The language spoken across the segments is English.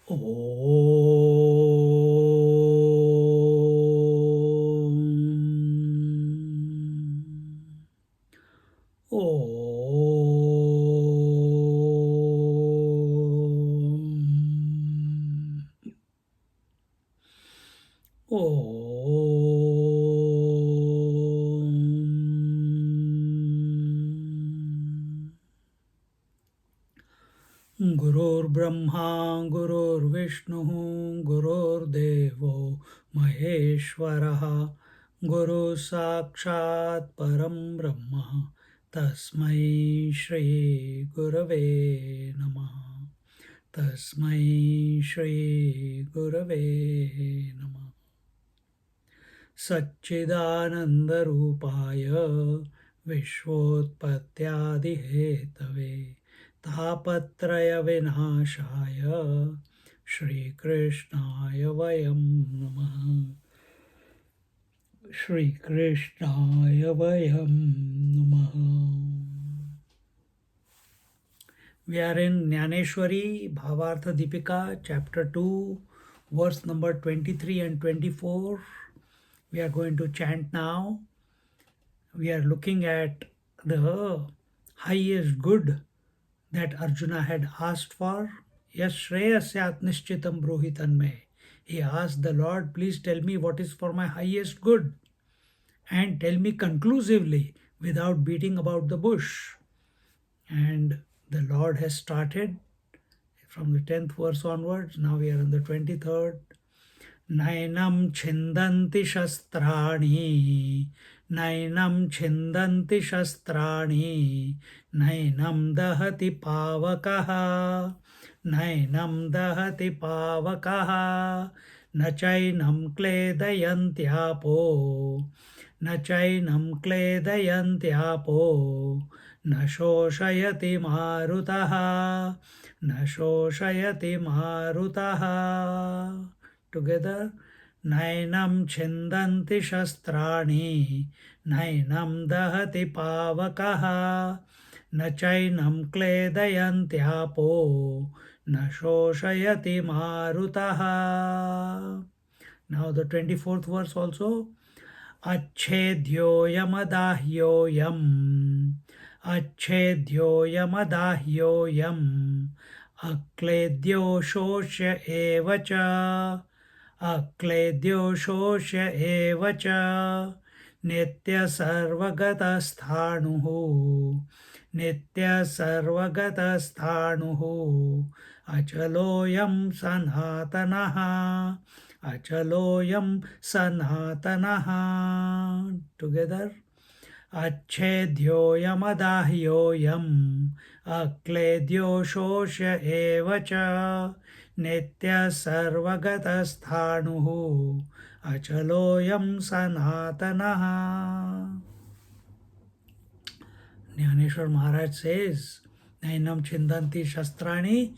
Om. Gurur Brahma, Gurur Vishnu, Gurur Devo Maheshwaraha, Guru Sakshat Param Brahma, Tasmai Shri Gurave Namaha. Tasmai Shri Gurave Namaha. Satchidanandarupaya Vishvotpatyadihetave Tapatraya Vinashaya Shri Krishnaya Vayam Namaha. Shri Krishnaya Vayam Namaha. We are in Jnaneshwari, Bhavartha Deepika, chapter 2, verse number 23 and 24. We are going to chant now. We are looking at the highest good that Arjuna had asked for. Yes, Shreyasyat Nishchitam Bruhitanme. He asked the Lord, please tell me what is for my highest good. And tell me conclusively without beating about the bush. And the Lord has started from the 10th verse onwards. Now we are on the 23rd. Nainam chindanti shastrani, nainam chindanti shastrani, nainam dahati pavakaha, nainam dahati pavakaha, nachainam kledayantyapo, nachainam kledayantyapo, nashoshayati marutaha, nashoshayati marutaha. Together, nainam chindanti shastrani, nainam dahati pavakaha, nachainam kledayantyapo, nashoshayati marutaha. Now the 24th verse also. Achedyoyamadahyoyam, achedyoyamadahyoyam, akledyo shoshya evacha, akledyo shoshya evacha, nitya sarvagatasthānuhu, nitya sarvagatasthānuhu, achaloyam sanatanaha, achaloyam sanatanaha. Together. Achedyoyamadahyoyam, akledyo shoshya evacha, nitya sarvagatasthānuhu, achaloyam sanatanaha. Dnyaneshwari Maharaj says, Nainam chindanti shastrani,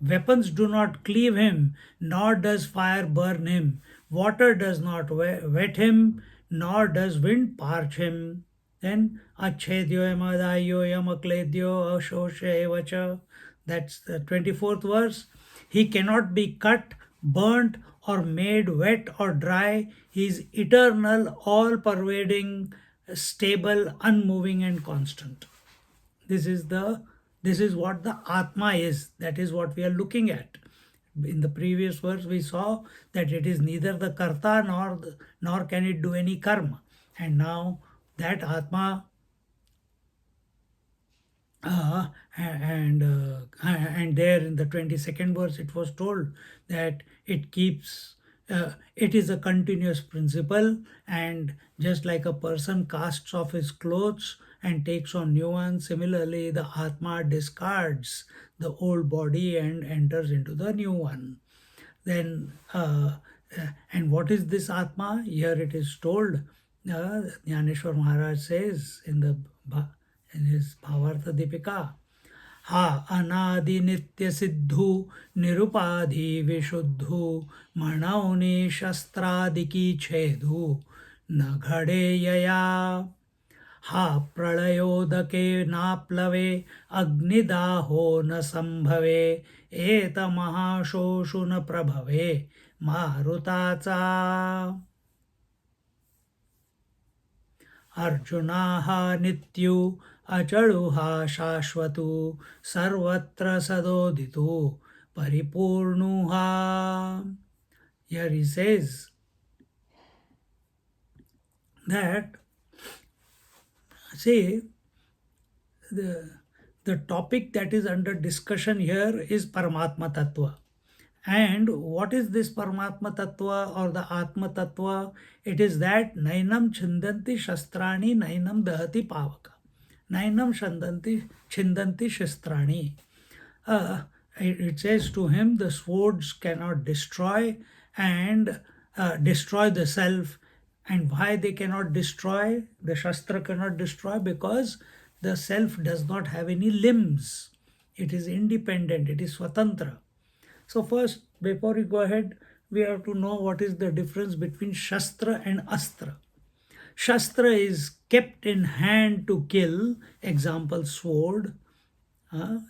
weapons do not cleave him, nor does fire burn him. Water does not wet him, nor does wind parch him. Then achedyoyam adayoyam akledyo ashoshe evacha. That's the 24th verse. He cannot be cut, burnt, or made wet or dry. He is eternal, all-pervading, stable, unmoving, and constant. This is what the atma is. That is what we are looking at. In the previous verse, we saw that it is neither the karta nor can it do any karma. And now that atma and there in the 22nd verse it was told that it keeps it is a continuous principle, and just like a person casts off his clothes and takes on new ones, similarly the atma discards the old body and enters into the new one. Then and what is this atma? Here it is told, Jnaneshwari Maharaj says in his Bhavartha Deepika, Ha anadi nitya siddhu nirupadhi vishuddhu manauni shastradi ki chedhu na ghade yaya. Ha pralayodake naplave agnidaho na sambhave eta mahashoshu na prabhave marutaca. Arjunaha nityu achaluha shashvatu sarvatra sadoditu paripurnuha. Here he says that, see, the topic that is under discussion here is Paramatma Tattva. And what is this Paramatma Tattva or the Atma Tattva? It is that Nainam Chindanti Shastrani Nainam Dahati Pavaka. Nainam Chindanti Shastrani. It says to him, the swords cannot destroy and destroy the self. And why they cannot destroy? The Shastra cannot destroy because the self does not have any limbs. It is independent, it is Swatantra. So first, before we go ahead, we have to know what is the difference between Shastra and Astra. Shastra is kept in hand to kill, example sword,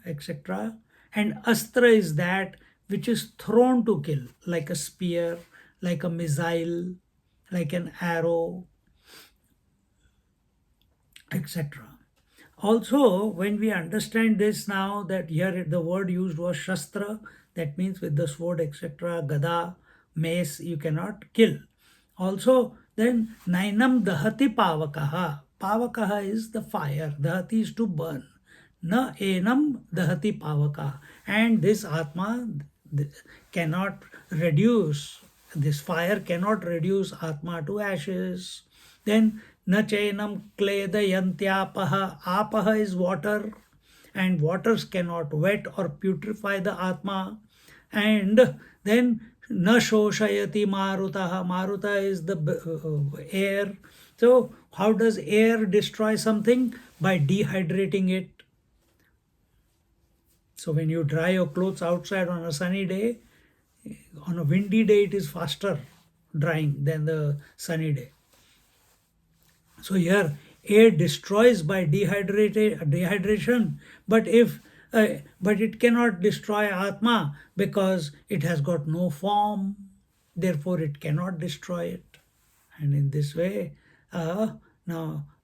etc. And Astra is that which is thrown to kill, like a spear, like a missile, like an arrow, etc. Also, when we understand this now, that here the word used was Shastra, that means with the sword, etc., gada, mace, you cannot kill. Also, then Nainam Dahati Pavakaha. Pavakaha is the fire, Dahati is to burn. Na enam Dahati Pavaka. And this Atma cannot reduce, this fire cannot reduce Atma to ashes. Then na chainam kledayantyapaha. Apaha is water, and waters cannot wet or putrefy the Atma. And then na shoshayati marutaha. Maruta is the air. So how does air destroy something? By dehydrating it. So when you dry your clothes outside on a sunny day, on a windy day it is faster drying than the sunny day. So here air destroys by dehydration, but it cannot destroy Atma because it has got no form, therefore it cannot destroy it. And in this way, now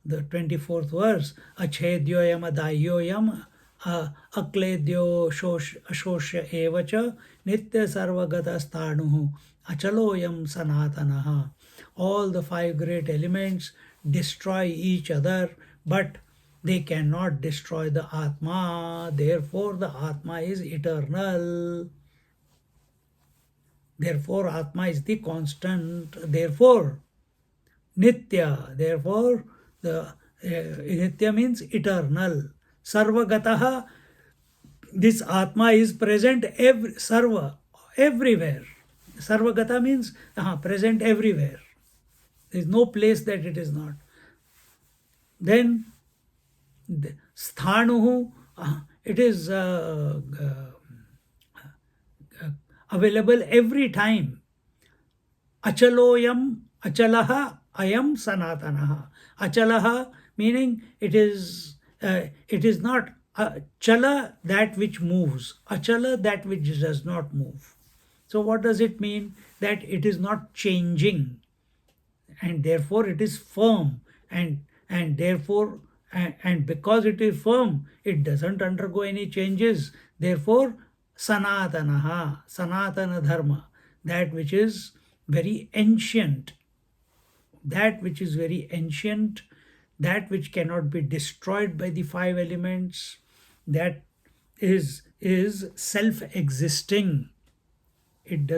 the 24th verse, achedyoyam adayyoyam akledyo ashosya evacha nitya sarvagata sthanuhu achaloyam sanatanaha. All the five great elements destroy each other, but they cannot destroy the Atma. Therefore, the Atma is eternal. Therefore, Atma is the constant. Therefore, Nitya. Therefore, the Nitya means eternal. Sarvagataha. This Atma is present sarva, everywhere. Sarvagata means present everywhere. There is no place that it is not. Then sthanuhu, it is available every time. Achaloyam, achalaha, ayam sanatanaha. Achalaha meaning it is not chala, that which moves. Achala, that which does not move. So what does it mean? That it is not changing, and therefore it is firm, and therefore and because it is firm, it doesn't undergo any changes. Therefore, sanatanaha, sanatana dharma, that which is very ancient, that which is very ancient, that which cannot be destroyed by the five elements, that is self-existing. It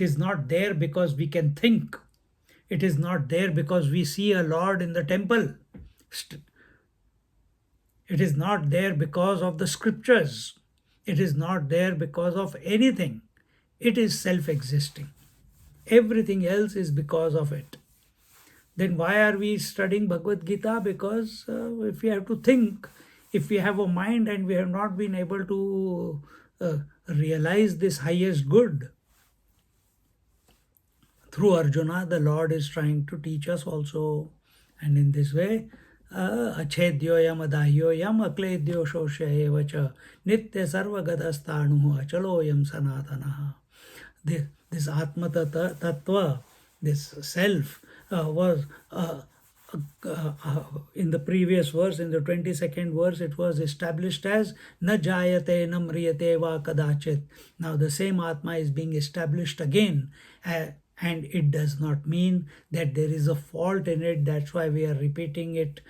is not there because we can think. It is not there because we see a Lord in the temple. It is not there because of the scriptures. It is not there because of anything. It is self-existing. Everything else is because of it. Then why are we studying Bhagavad Gita? Because if we have to think, if we have a mind and we have not been able to realize this highest good, through Arjuna, the Lord is trying to teach us also. And in this way, Achedyoyam adahyoyam akledyo shosya eva cha nitya sarvagadasthanuh achaloyam sanatanaha. This atma tattva, this self, was in the previous verse, in the 22nd verse, it was established as na jayate na mriyate va kadachit. Now the same atma is being established again, and it does not mean that there is a fault in it. That's why we are repeating it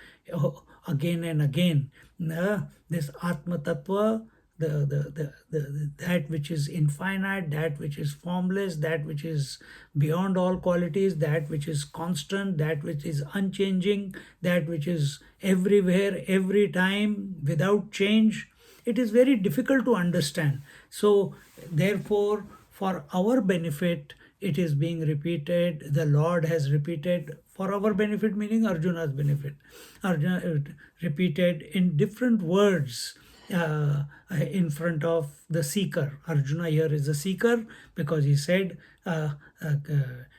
again and again. This atma tattva, that which is infinite, that which is formless, that which is beyond all qualities, that which is constant, that which is unchanging, that which is everywhere, every time, without change, it is very difficult to understand. So therefore, for our benefit, it is being repeated. The Lord has repeated for our benefit, meaning Arjuna's benefit. Arjuna repeated in different words in front of the seeker. Arjuna here is a seeker because he said,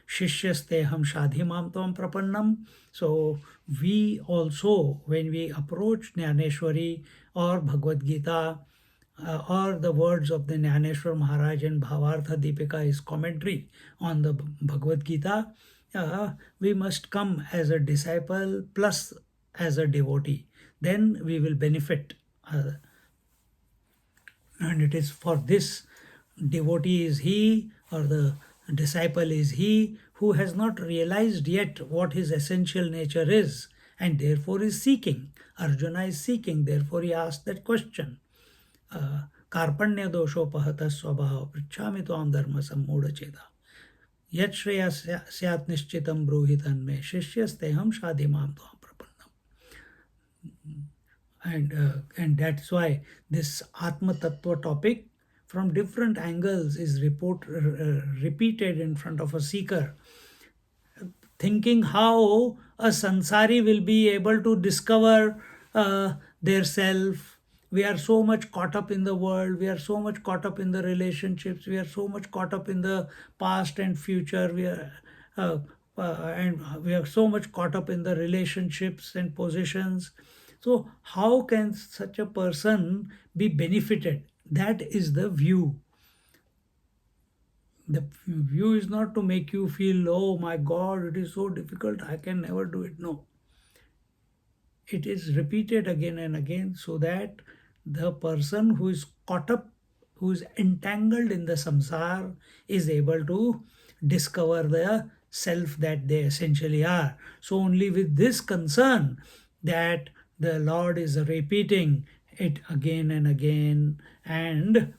Shishyasteham shadhimam tvam prapannam. So we also, when we approach Dnyaneshwari or Bhagavad Gita, or the words of the Dnyaneshwar Maharaj in Bhavartha Deepika, his commentary on the Bhagavad Gita, we must come as a disciple plus as a devotee. Then we will benefit. And it is for this devotee is he, or the disciple is he, who has not realized yet what his essential nature is, and therefore is seeking. Arjuna is seeking, therefore he asked that question. Karpanya doshopahata swabhava prichhami tvam dharma sammudha cheda yat shreya syat nishchitam bruhitan me shishyasteham shadhimam tvam prapannam. And that's why this Atma Tattva topic from different angles is repeated in front of a seeker, thinking how a sansari will be able to discover their self. We are so much caught up in the world, we are so much caught up in the relationships, we are so much caught up in the past and future, and we are so much caught up in the relationships and positions. So how can such a person be benefited? That is the view. The view is not to make you feel, oh my God, it is so difficult, I can never do it. No. It is repeated again and again so that the person who is caught up, who is entangled in the samsara, is able to discover the self that they essentially are. So only with this concern that the Lord is repeating it again and again, and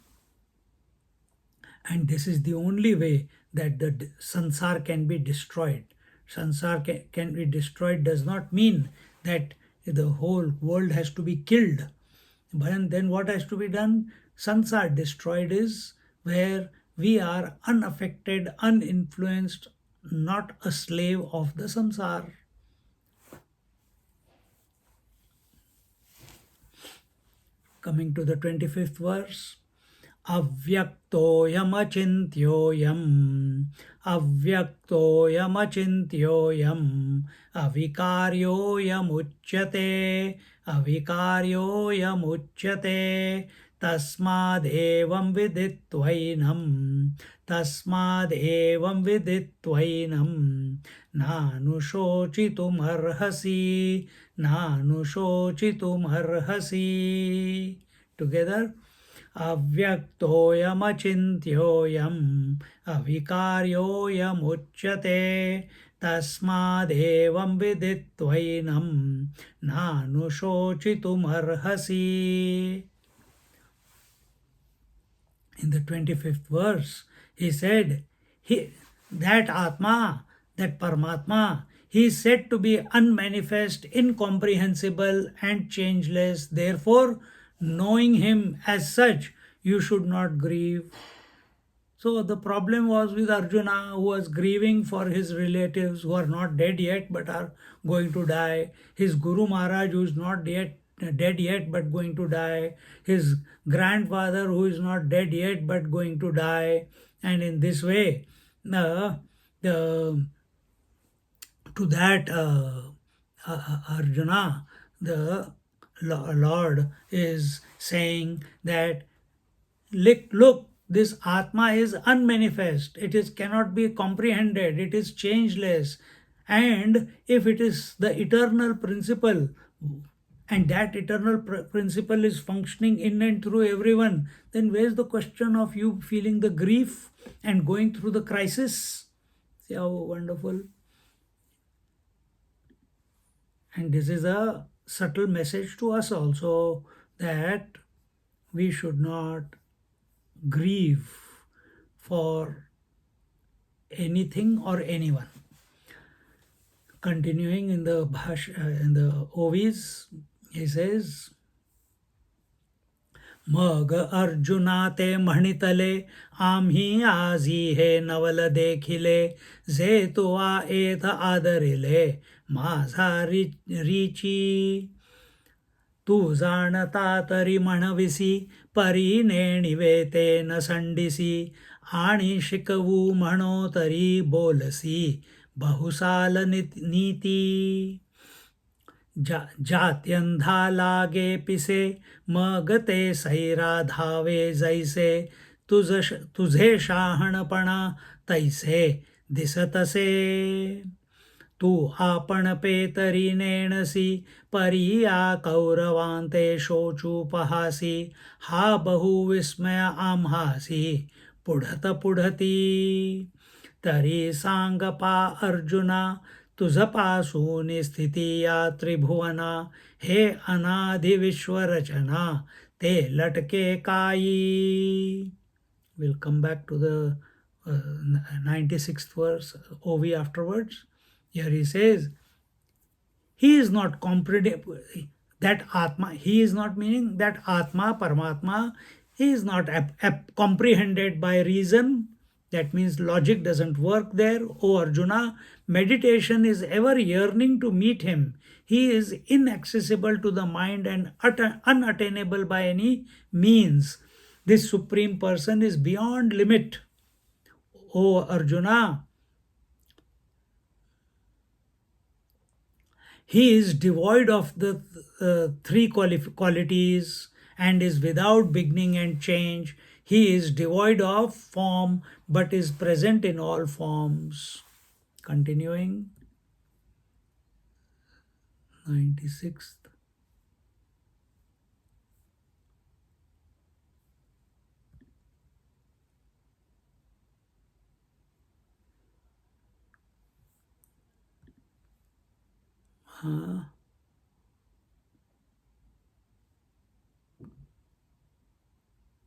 this is the only way that the sansar can be destroyed. Sansar can be destroyed does not mean that the whole world has to be killed. But then what has to be done? Sansar destroyed is where we are unaffected, uninfluenced, not a slave of the samsara. Coming to the 25th verse. Avyaktoyamachintyoyam avyaktoyamachintyoyam avikaryoyamuchyate avikaryoyamuchyate tasmadevam viditvainam nanushochitumarhasi. Together. Avyaktoyamachintyoyam avikaryoyamuchyate tasmadevam viditvainam nanushochitumarhasi. In the 25th verse, he said, that Atma, that Paramatma, he is said to be unmanifest, incomprehensible and changeless. Therefore, knowing him as such, you should not grieve. So the problem was with Arjuna, who was grieving for his relatives who are not dead yet but are going to die. His Guru Maharaj, who is not dead yet but going to die. His grandfather, who is not dead yet but going to die. And in this way, to that Arjuna, the Lord is saying that, look, this Atma is unmanifest. It is cannot be comprehended. It is changeless. And if it is the eternal principle, and that eternal principle is functioning in and through everyone, then where's the question of you feeling the grief and going through the crisis? See how wonderful. And this is a subtle message to us also, that we should not grieve for anything or anyone. Continuing in the Ovis, he says, मग अर्जुना ते म्हणितले आम्ही आजी हे नवल देखिले जे तुवा एथ आदरिले माझा रीची तू जाणता तरी म्हणविसी परी नेणिवे ते न संडिसी आणि शिकवू म्हणो तरी बोलसी बहुसाल नीती जात्यंधा लागे पिसे मग ते सैरा धावे जैसे तुझे शहाणपणा तैसे दिसतसे तू आपण पेतरी नेणसी परिया कौरवांते शोचू पहासी हा बहुविस्मय आम्हासी पुढत पुढती तरी सांग पा अर्जुना तुझपासून स्थिती या त्रिभुवना हे अनादि विश्वरचना ते लटके काई. We'll come back to the 96th verse OV afterwards. Here he says, he is not comprehending that Atma, he is not meaning that Atma, Paramatma, he is not comprehended by reason. That means logic doesn't work there. O Arjuna, meditation is ever yearning to meet him. He is inaccessible to the mind and unattainable by any means. This Supreme Person is beyond limit. O Arjuna, he is devoid of the three qualities and is without beginning and change. He is devoid of form but is present in all forms. Continuing, 96th.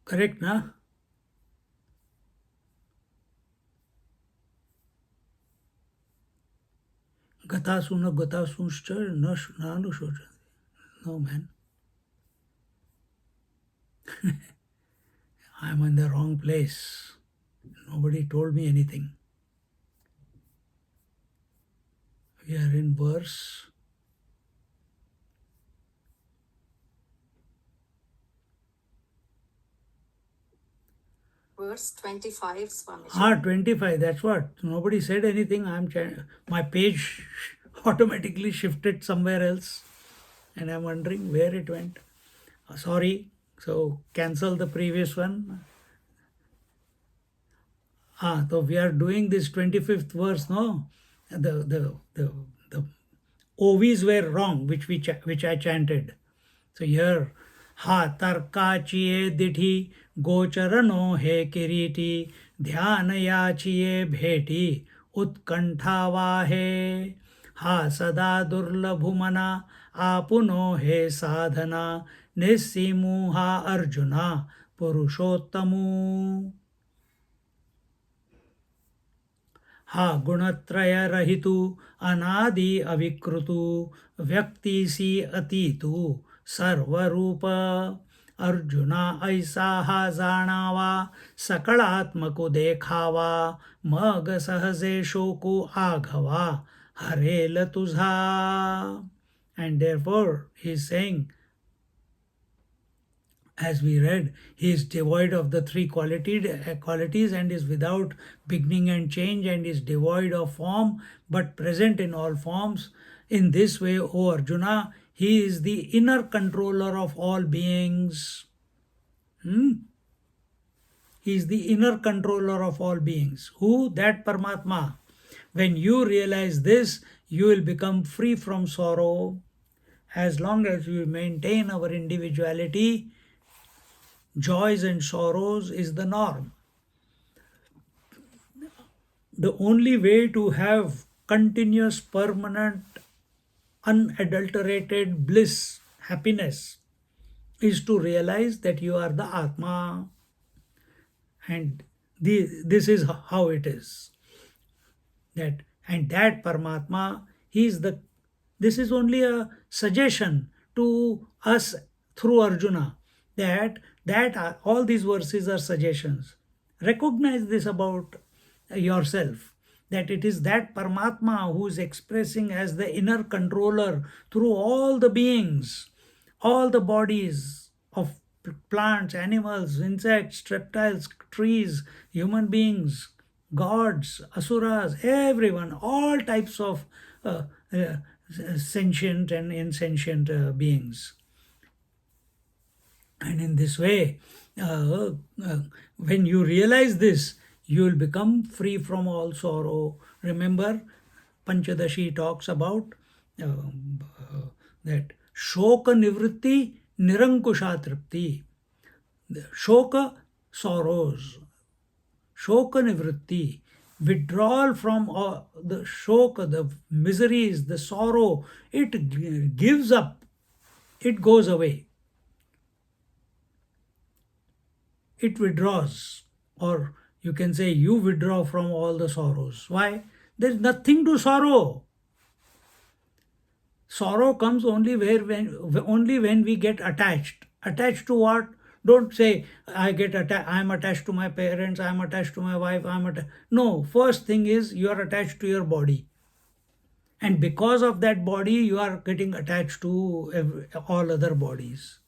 Correct, na? Gatasu na gatasunshcha nanushocha. No, man. I'm in the wrong place. Nobody told me anything. We are in verse verse 25, Swami. 25, that's what. Nobody said anything. My page automatically shifted somewhere else. And I'm wondering where it went. Sorry. So cancel the previous one. So we are doing this 25th verse, no? The OVs were wrong, which I chanted. So here, हा तर्काचिये दिठी गोचरनो हे किरीटी ध्यान याचिये भेटी उत्कंठा वाहे हा सदा दुर्लभुमना आपुनो हे साधना निस्सीमू हा अर्जुना पुरुषोत्तमू हा गुणत्रय रहितु अनादि अविकृतु व्यक्तिसी अतीतु सर्वरूप अर्जुना ऐसा हा जाणावा सकळात्मको देखावा मग सहजे शोकू आघवा हरेल तुझा. And therefore he is saying, as we read, he is devoid of the three qualities and is without beginning and change and is devoid of form but present in all forms. In this way, O Arjuna, He is the inner controller of all beings. He is the inner controller of all beings. Who? That Paramatma. When you realize this, you will become free from sorrow. As long as we maintain our individuality, joys and sorrows is the norm. The only way to have continuous, permanent, unadulterated bliss, happiness, is to realize that you are the Atma, and this is how it is. That Paramatma, he is the. This is only a suggestion to us through Arjuna, that all these verses are suggestions. Recognize this about yourself, that it is that Paramatma who is expressing as the inner controller through all the beings, all the bodies of plants, animals, insects, reptiles, trees, human beings, gods, asuras, everyone, all types of sentient and insentient beings. And in this way, when you realize this, you will become free from all sorrow. Remember, Panchadashi talks about that shoka nivritti nirankusha tripti. Shoka, sorrows. Shoka nivritti, withdrawal from the shoka, the miseries, the sorrow, it gives up, it goes away. It withdraws, or you can say you withdraw from all the sorrows. Why? There is nothing to sorrow. Sorrow comes only when we get attached. Attached to what? Don't say I am attached to my parents, I am attached to my wife, no. First thing is you are attached to your body, and because of that body you are getting attached to all other bodies.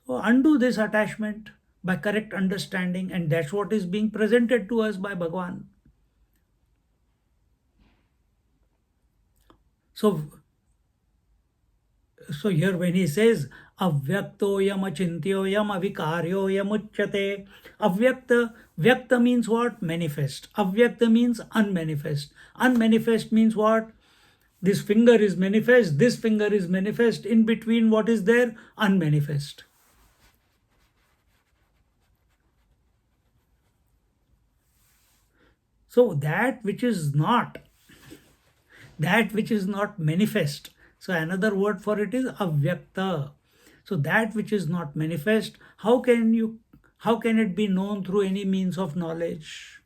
So undo this attachment by correct understanding, and that's what is being presented to us by Bhagavan. So here when he says avyaktoyam achintyoyam avikaryoyam uchyate, vyakta means what? Manifest. Avyakta means unmanifest. Unmanifest means what? This finger is manifest, this finger is manifest. In between, what is there? Unmanifest. So that which is not manifest. So another word for it is avyakta. So that which is not manifest, how can it be known through any means of knowledge?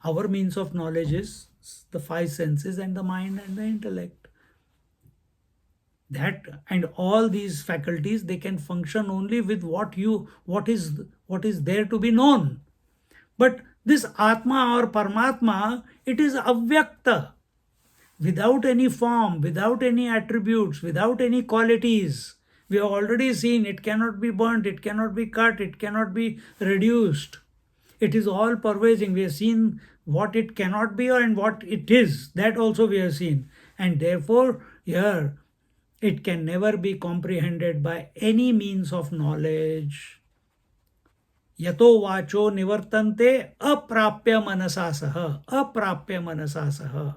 Our means of knowledge is the five senses and the mind and the intellect. That and all these faculties, they can function only with what is there to be known. But this Atma or Paramatma, it is avyakta, without any form, without any attributes, without any qualities. We have already seen it cannot be burnt, it cannot be cut, it cannot be reduced. It is all pervading. We have seen what it cannot be and what it is. That also we have seen. And therefore, here, it can never be comprehended by any means of knowledge. Yato vacho nivartante aprapya manasa saha. Aprapya manasa saha.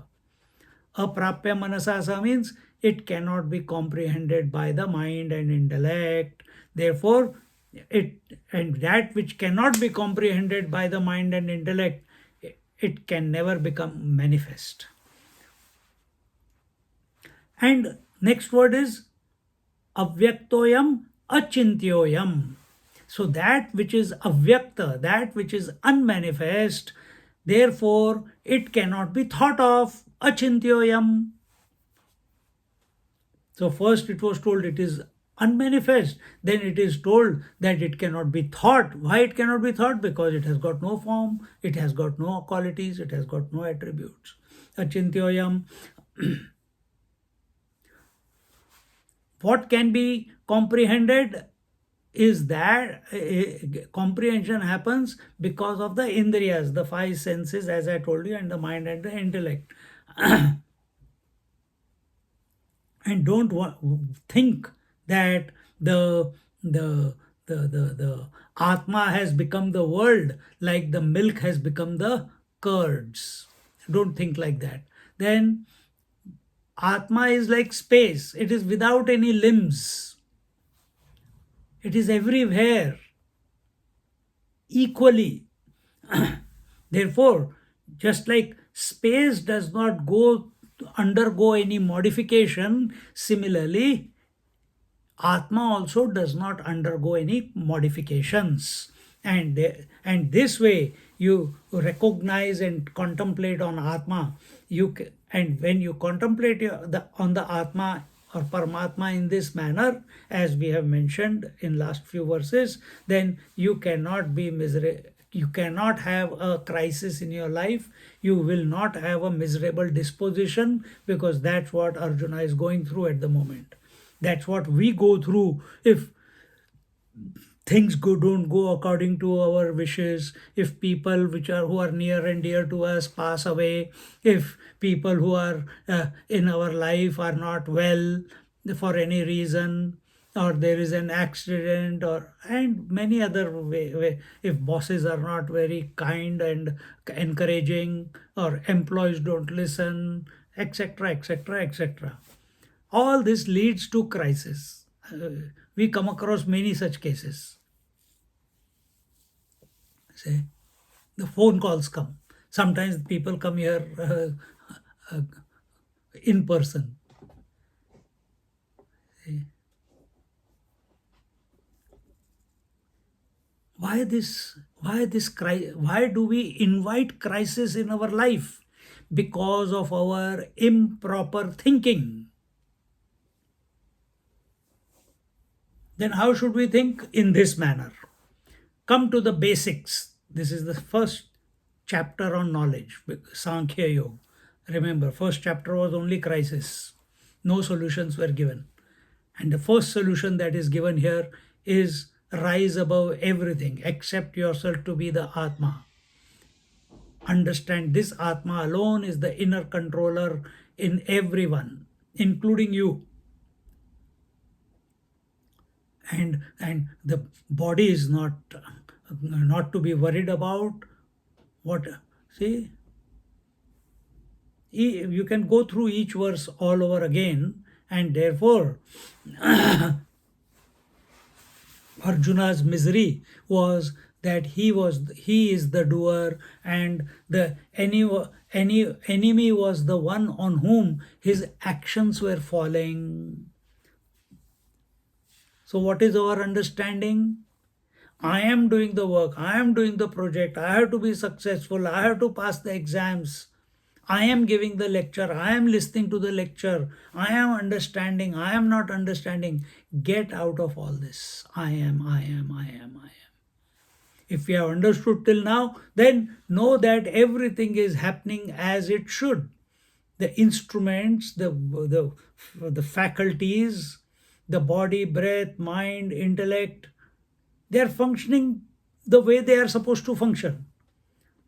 Aprapya manasa saha means it cannot be comprehended by the mind and intellect. Therefore, that which cannot be comprehended by the mind and intellect, it can never become manifest. And next word is avyaktoyam achintyoyam. So that which is avyakta, that which is unmanifest, therefore it cannot be thought of. Achintyoyam. So first it was told it is unmanifest, then it is told that it cannot be thought. Why it cannot be thought? Because it has got no form, it has got no qualities, it has got no attributes. Achintyoyam. What can be comprehended is that comprehension happens because of the indriyas, the five senses, as I told you, and the mind and the intellect. and don't think that the the the atma has become the world, like the milk has become the curds. Don't think like that. Then atma is like space, it is without any limbs, it is everywhere equally. Therefore, just like space does not go undergo any modification, similarly atma also does not undergo any modifications. And this way you recognize and contemplate on atma. And when you contemplate on the atma or paramatma in this manner, as we have mentioned in last few verses, then you cannot be miserable, you cannot have a crisis in your life, you will not have a miserable disposition, because that's what Arjuna is going through at the moment. That's what we go through if things don't go according to our wishes, if people who are near and dear to us pass away, if people who are in our life are not well for any reason, or there is an accident, or and many other if bosses are not very kind and encouraging, or employees don't listen, etc., etc., etc. All this leads to crisis. We come across many such cases. Say, the phone calls come. Sometimes people come here in person. Why this? Why this? Why do we invite crisis in our life? Because of our improper thinking. Then how should we think? In this manner. Come to the basics. This is the first chapter on knowledge, Sankhya Yoga. Remember, first chapter was only crisis. No solutions were given. And the first solution that is given here is rise above everything, accept yourself to be the Atma. Understand this Atma alone is the inner controller in everyone, including you. And the body is not to be worried about. What, see, you can go through each verse all over again, and therefore Arjuna's misery was that he is the doer, and the enemy was the one on whom his actions were falling. So what is our understanding? I am doing the work, I am doing the project, I have to be successful, I have to pass the exams, I am giving the lecture, I am listening to the lecture, I am understanding, I am not understanding. Get out of all this. I am, I am, I am, I am. If you have understood till now, then know that everything is happening as it should. The instruments, the faculties, the body, breath, mind, intellect, they are functioning the way they are supposed to function.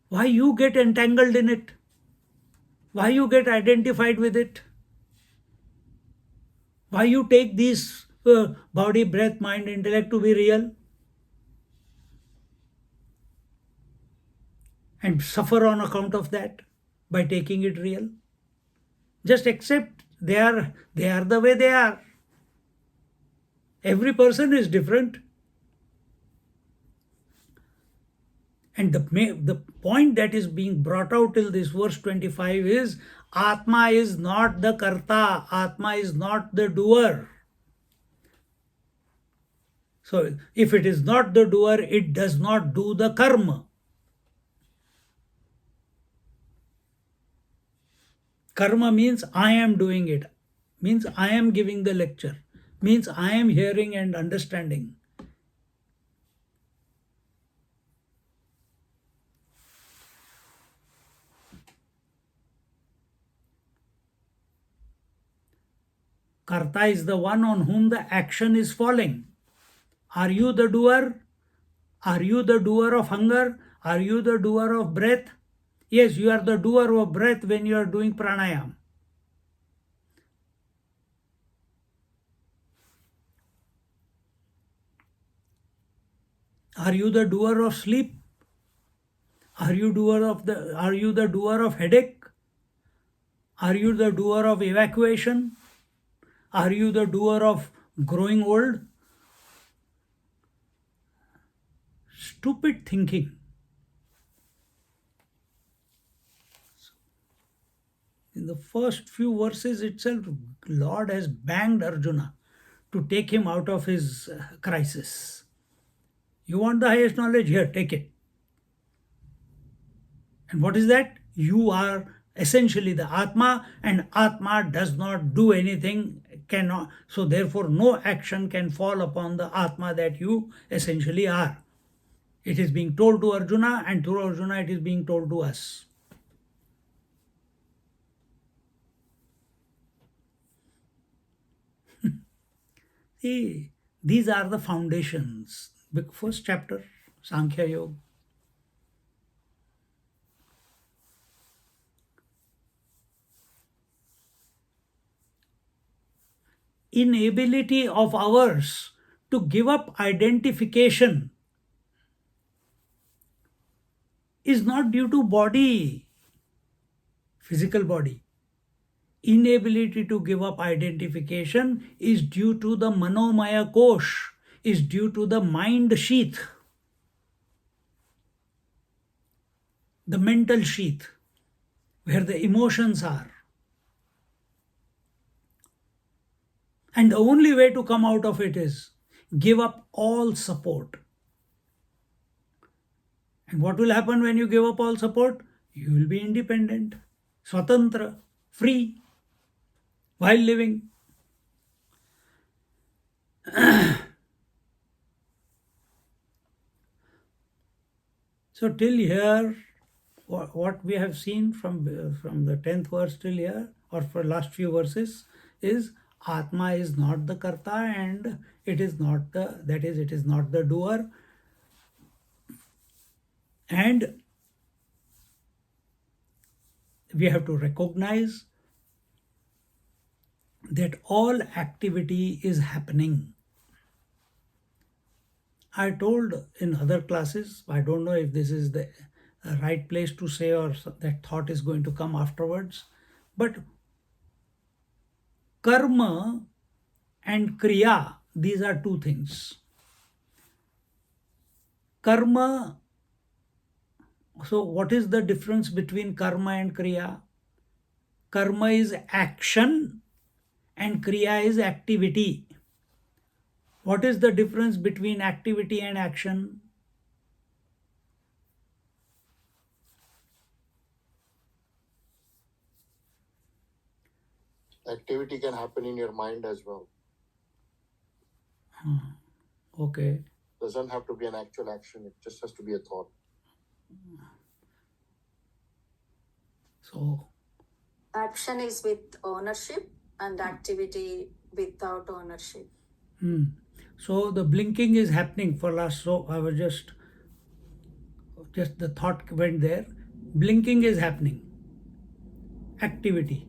Why you get entangled in it? Why you get identified with it? Why you take these body, breath, mind, intellect to be real and suffer on account of that by taking it real? Just accept they are the way they are. Every person is different. And the point that is being brought out till this verse 25 is Atma is not the karta, Atma is not the doer. So if it is not the doer, it does not do the karma. Karma means I am doing it, means I am giving the lecture, means I am hearing and understanding. Karta is the one on whom the action is falling. Are you the doer? Are you the doer of hunger? Are you the doer of breath? Yes, you are the doer of breath when you are doing pranayam. Are you the doer of sleep? Are you the doer of headache? Are you the doer of evacuation? Are you the doer of growing old? Stupid thinking. In the first few verses itself, Lord has banged Arjuna to take him out of his crisis. You want the highest knowledge? Here, take it. And what is that? You are essentially the Atma, and Atma does not do anything, cannot. So therefore, no action can fall upon the Atma that you essentially are. It is being told to Arjuna, and through Arjuna, it is being told to us. See, these are the foundations. First chapter, Sankhya Yoga. Inability of ours to give up identification is not due to body, physical body. Inability to give up identification is due to the manomaya kosh, is due to the mind sheath, the mental sheath, where the emotions are. And the only way to come out of it is give up all support. And what will happen when you give up all support? You will be independent, swatantra, free, while living. So till here, what we have seen from the 10th verse till here, or for last few verses, is Atma is not the karta, and it is not the doer, and we have to recognize that all activity is happening. I told in other classes, I don't know if this is the right place to say, or that thought is going to come afterwards, but karma and kriya, these are two things. Karma, so what is the difference between karma and kriya? Karma is action and kriya is activity. What is the difference between activity and action? Activity can happen in your mind as well. Okay. Doesn't have to be an actual action, it just has to be a thought. So Action is with ownership and activity without ownership. So the blinking is happening for last, so I was just the thought went there. Blinking is happening. Activity.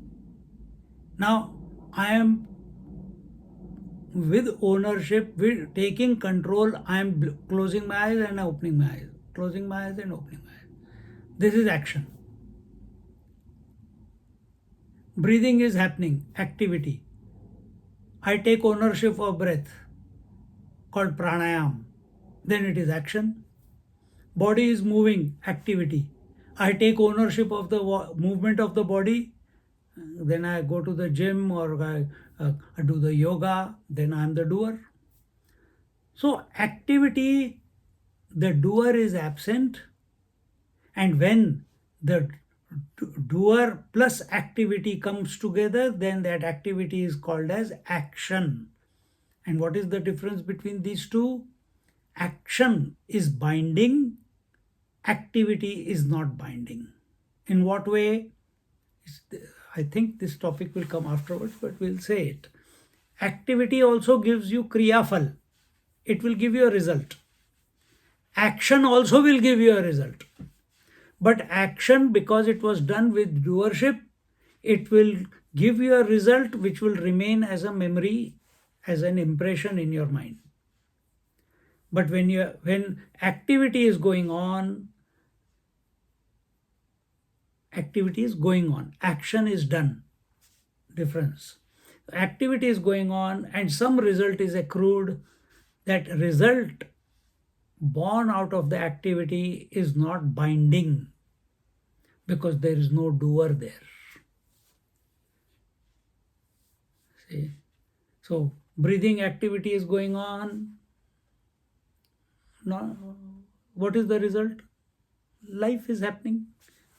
Now I am with ownership, with taking control, I am closing my eyes and opening my eyes. Closing my eyes and opening my eyes. This is action. Breathing is happening. Activity. I take ownership of breath, called pranayam. Then it is action. Body is moving. Activity. I take ownership of the movement of the body. Then I go to the gym, or I do the yoga. Then I am the doer. So activity, the doer is absent, and when the doer plus activity comes together, then that activity is called as action. And what is the difference between these two? Action is binding, activity is not binding. In what way? I think this topic will come afterwards, but we'll say it. Activity also gives you kriyafal. It will give you a result. Action also will give you a result. But action, because it was done with doership, it will give you a result which will remain as a memory, as an impression in your mind. But when activity is going on, action is done. Difference. Activity is going on and some result is accrued. That result born out of the activity is not binding because there is no doer there. See? So breathing activity is going on. No, what is the result? Life is happening.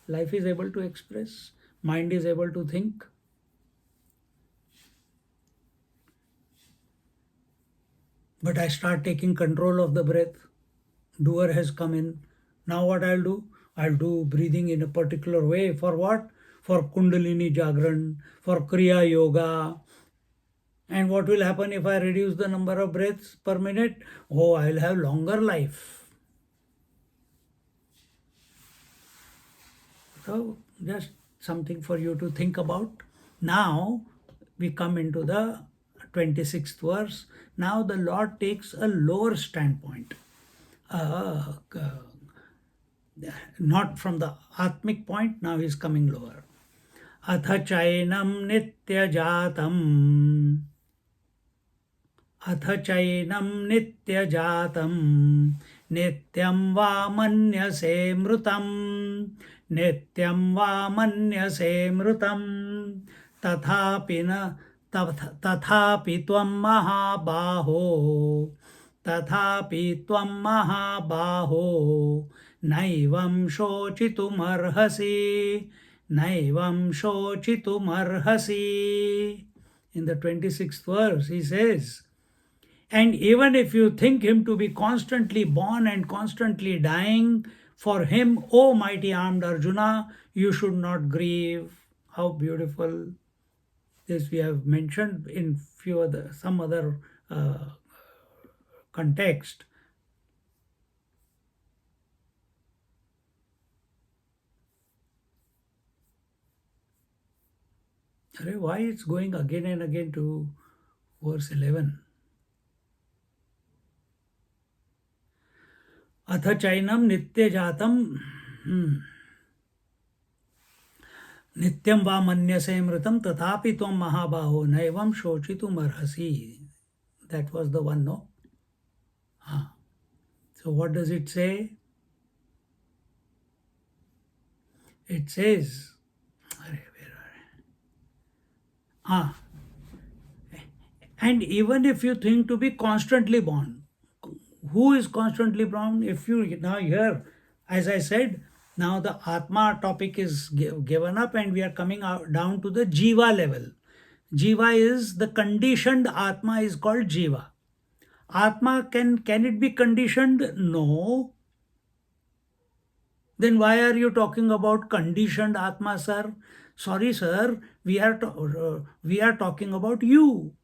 Life is able to express. Mind is able to think. But I start taking control of the breath. Doer has come in. Now what I'll do? I'll do breathing in a particular way. For what? For Kundalini Jagran, for Kriya Yoga. And what will happen if I reduce the number of breaths per minute? Oh, I'll have longer life. So just something for you to think about. Now we come into the 26th verse. Now the Lord takes a lower standpoint. Not from the atmic point, now he's coming lower. Atha chainam nitya jatam. Atha chainam nitya jatam. Nityam va manyase mrutam. Nityam va manyase mrutam. Tathapi tvam mahabaho. Tathapi tvam mahabaho. Naivam shochitumarhasi. Naivam shochitumarhasi. In the 26th verse, he says, and even if you think him to be constantly born and constantly dying, for him, O mighty armed Arjuna, you should not grieve. How beautiful. This we have mentioned in some other context. Why it's going again and again to verse 11? Atha chainam nitya jatam. Nityam va manyase mritam tathapi tvam mahabaho naivam shochitum arhasi. That was the one, no? So what does it say? It says, and even if you think to be constantly born, who is constantly born? If you now here, as I said, now the atma topic is given up and we are coming down to the jiva level. Jiva is the conditioned atma is called jiva. Atma, can it be conditioned? No. Then why are you talking about conditioned atma, sir? Sorry, sir, we are talking about you.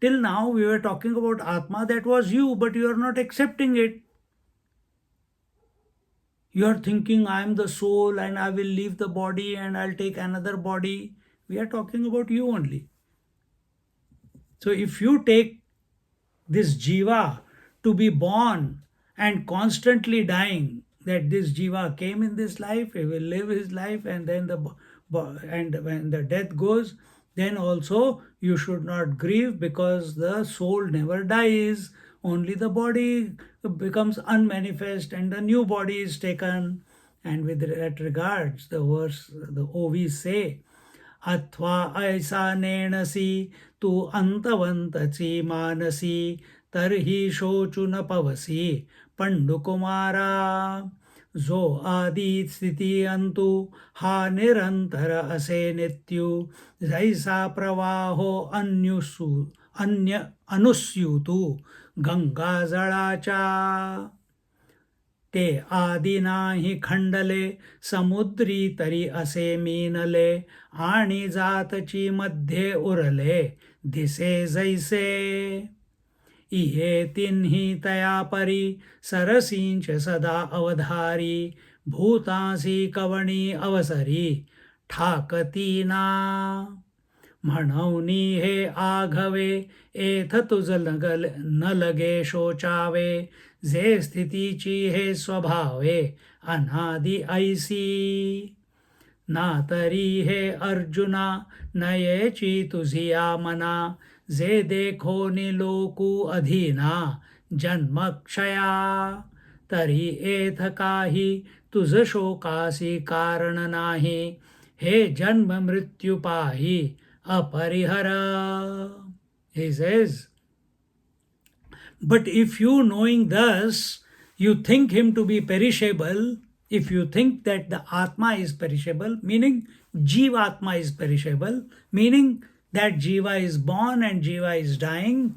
Till now we were talking about atma, that was you, but you are not accepting it. You are thinking I am the soul and I will leave the body and I'll take another body. We are talking about you only. So if you take this jiva to be born and constantly dying, that this jiva came in this life, he will live his life, and then when the death goes, then also you should not grieve because the soul never dies. Only the body becomes unmanifest and the new body is taken. And with that regards, the verse, the OVs say, Athva aisa nenasi tu antavantachi manasi tarhi shochu na pavasi pandu kumara zo adi sthiti antu ha nirantara ase nityu jaisa pravaho anusyutu ganga jalacha ते आदि नाही खंडले समुद्री तरी असे मीनले आणि जातची मध्ये उरले दिसे जैसे इहे तिन्ही तया परी सरसींच सदा अवधारी भूतासी कवणी अवसरी ठाकतीना म्हणूनी हे आघवे एथ तुझ न लगे शोचावे जे स्थितीची हे स्वभावे अनादि ऐसी ना तरी हे अर्जुना नयेची तुझी या मना जे देखो निलोकू अधीना जन्मक्षया तरी एथ काही तुझ शोकासी कारण नाही हे जन्म मृत्यू पाही अपरिहर. He says, but if you knowing thus, you think him to be perishable, if you think that the atma is perishable, meaning jiva atma is perishable, meaning that jiva is born and jiva is dying,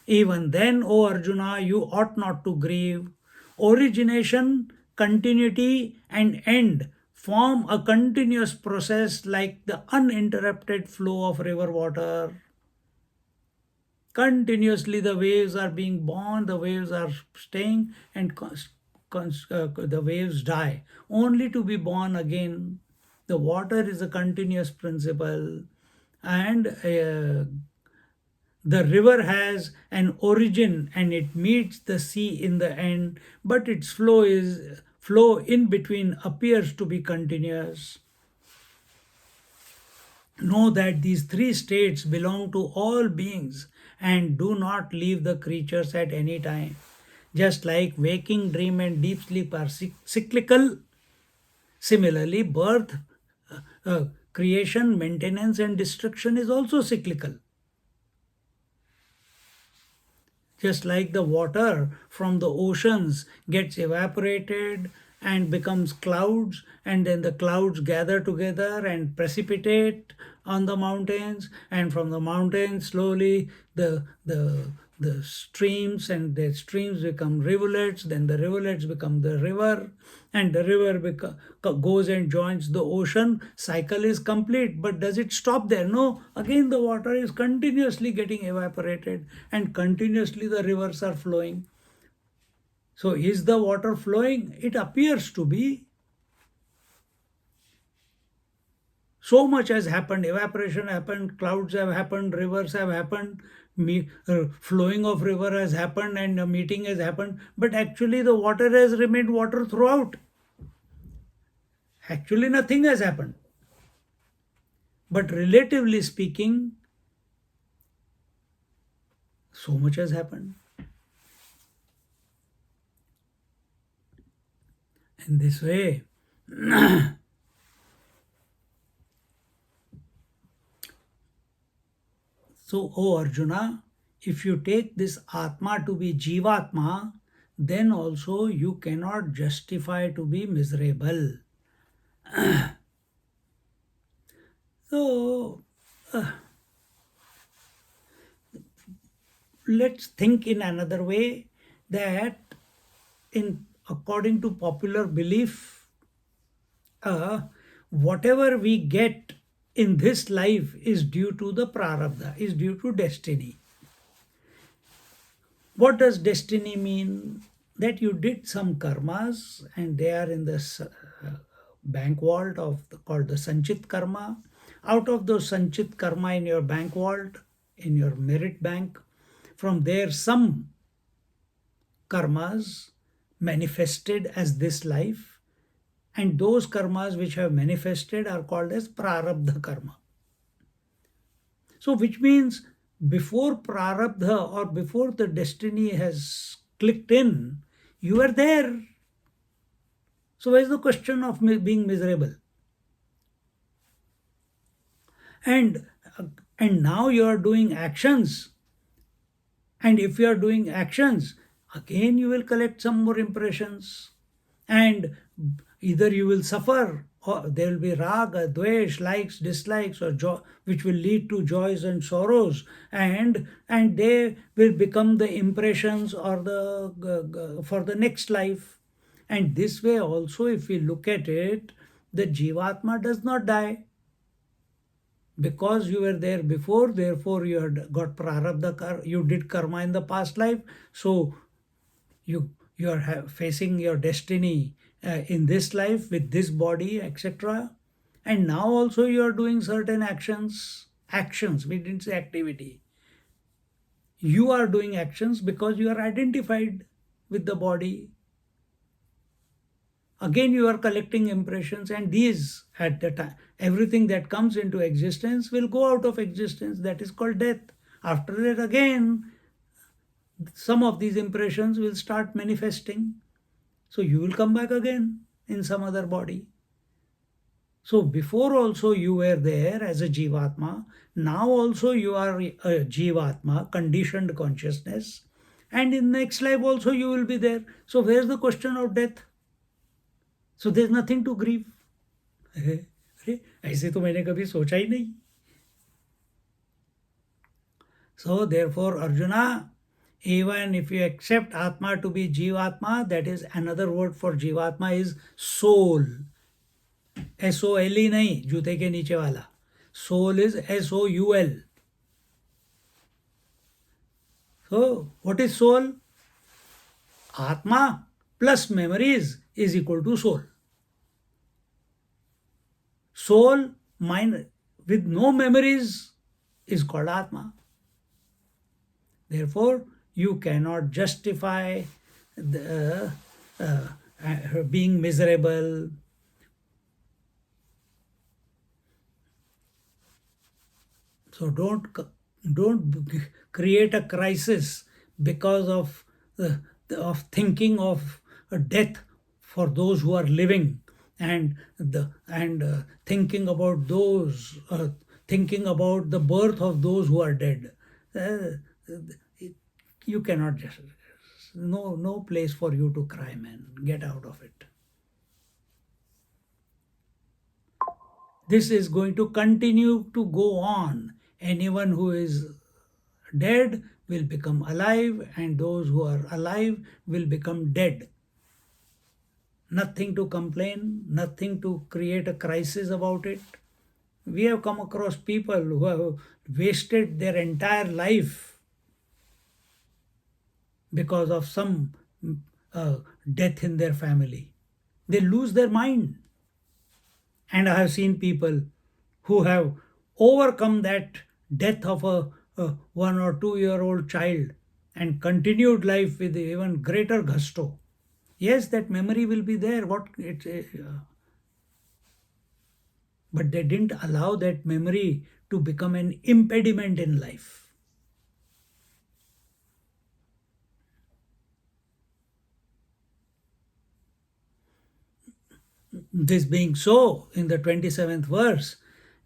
even then, O Arjuna, you ought not to grieve. Origination, continuity, and end form a continuous process like the uninterrupted flow of river water. Continuously the waves are being born, the waves are staying, and the waves die, only to be born again. The water is a continuous principle, and the river has an origin and it meets the sea in the end, but its flow in between appears to be continuous. Know that these three states belong to all beings and do not leave the creatures at any time. Just like waking, dream, and deep sleep are cyclical, similarly, birth, creation, maintenance, and destruction is also cyclical. Just like the water from the oceans gets evaporated and becomes clouds, and then the clouds gather together and precipitate on the mountains, and from the mountains slowly the streams, and the streams become rivulets, then the rivulets become the river, and the river goes and joins the ocean. Cycle is complete, but does it stop there? No, again the water is continuously getting evaporated and continuously the rivers are flowing. So is the water flowing? It appears to be. So much has happened. Evaporation happened, clouds have happened, rivers have happened, flowing of river has happened, and a meeting has happened. But actually the water has remained water throughout. Actually nothing has happened. But relatively speaking, so much has happened. In this way, so, O Arjuna, if you take this Atma to be Jivatma, then also you cannot justify to be miserable. So, let's think in another way that according to popular belief, whatever we get in this life is due to the prarabdha, is due to destiny. What does destiny mean? That you did some karmas and they are in the bank vault called the Sanchit karma. Out of those Sanchit karma in your bank vault, in your merit bank, from there some karmas manifested as this life, and those karmas which have manifested are called as prarabdha karma. So which means before prarabdha or before the destiny has clicked in, you are there. So where is the question of being miserable? And now you are doing actions, and if you are doing actions, again you will collect some more impressions, and either you will suffer, or there will be raga, dvesh, likes, dislikes, or joy, which will lead to joys and sorrows, and they will become the impressions or for the next life. And this way also, if we look at it, the Jivatma does not die. Because you were there before, therefore you had got prarabdha, you did karma in the past life, so you are facing your destiny in this life with this body, etc. And now also you are doing certain actions, actions. We didn't say activity. You are doing actions because you are identified with the body. Again, you are collecting impressions, and these, at the time, everything that comes into existence will go out of existence. That is called death. After that, again, some of these impressions will start manifesting. So you will come back again in some other body. So before also you were there as a Jivatma, now also you are a Jivatma, conditioned consciousness, and in next life also you will be there. So where's the question of death? So there's nothing to grieve. अरे ऐसे तो मैंने कभी सोचा ही नहीं. So therefore Arjuna, even if you accept Atma to be Jivatma, that is another word for Jivatma is soul. SOLE नहीं, जूते के नीचे वाला. Soul is SOUL. So what is soul? Atma plus memories is equal to soul. Soul, mind with no memories is called Atma. Therefore, you cannot justify the being miserable. So don't create a crisis because of thinking of death for those who are living, and thinking about the birth of those who are dead. You cannot just, no place for you to cry, man. Get out of it. This is going to continue to go on. Anyone who is dead will become alive, and those who are alive will become dead. Nothing to complain, nothing to create a crisis about it. We have come across people who have wasted their entire life because of some death in their family. They lose their mind. And I have seen people who have overcome that death of a 1 or 2 year old child and continued life with even greater gusto. Yes, that memory will be there. But they didn't allow that memory to become an impediment in life. This being so, in the 27th verse,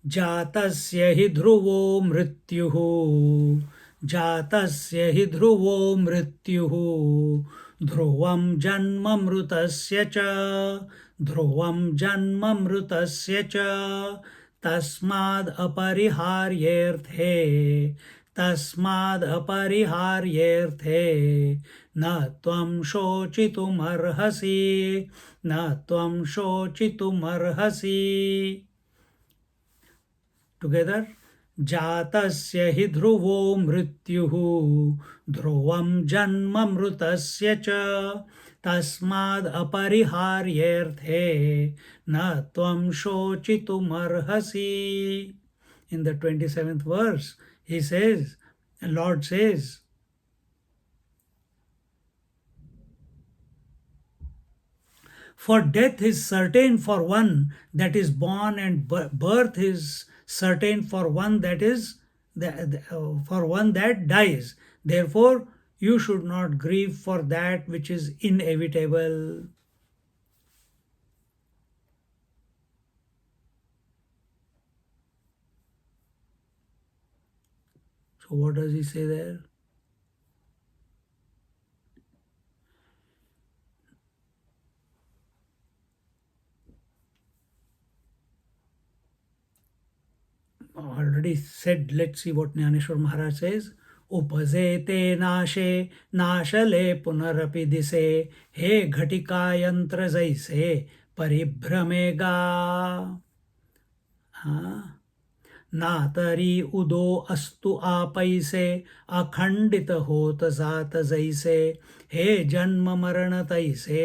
Jatasya hi dhruvo mrityuhu, Jatasya hi dhruvo mrityuhu, dhruvam janma mrutasya cha, dhruvam janma mrutasya cha, tasmad apariharyerthe, tasmad apariharyerthe, na tvam shochitum arhasi, na tvam shochitum arhasi. Together, Jatasya hi dhruvo mrityuhu, dhruvam janma mrutasya cha, tasmad apariharyerthe, na tvam shochitum arhasi. In the 27th verse, he says, the Lord says, for death is certain for one that is born, and birth is certain for one that dies. Therefore, you should not grieve for that which is inevitable. So what does he say there? Already said, let's see what Dnyaneshwari Maharaj says. Upazete nashe nashale punarapi dise he ghatika yantra jaise paribhramega. नातरी उदो अस्तु आपैसे अखंडित होत जात जैसे हे जन्म मरण तैसे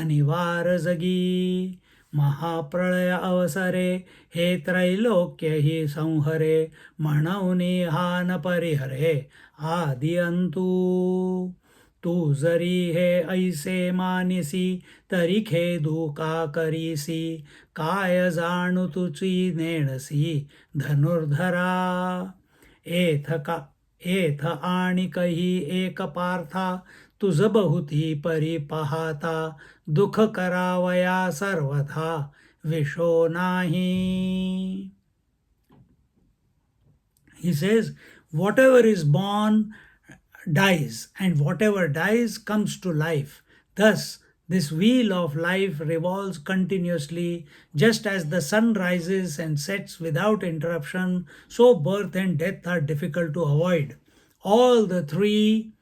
अनिवार जगी महाप्रलय अवसरे हे त्रैलोक्य हि संहरे म्हणूनि हा न परिहरे आदि अंतू तू जरी हे ऐसे मानिसी तरी खेदू का करीसी काय जाणू तुची नेणसी धनुर्धरा एथ आणि कही एक पार्था तुझ बहुती परी पाहता दुःख करावया सर्वथा विशो नाही. He says, whatever is born dies, and whatever dies comes to life. Thus, this wheel of life revolves continuously, just as the sun rises and sets without interruption, so birth and death are difficult to avoid. All the three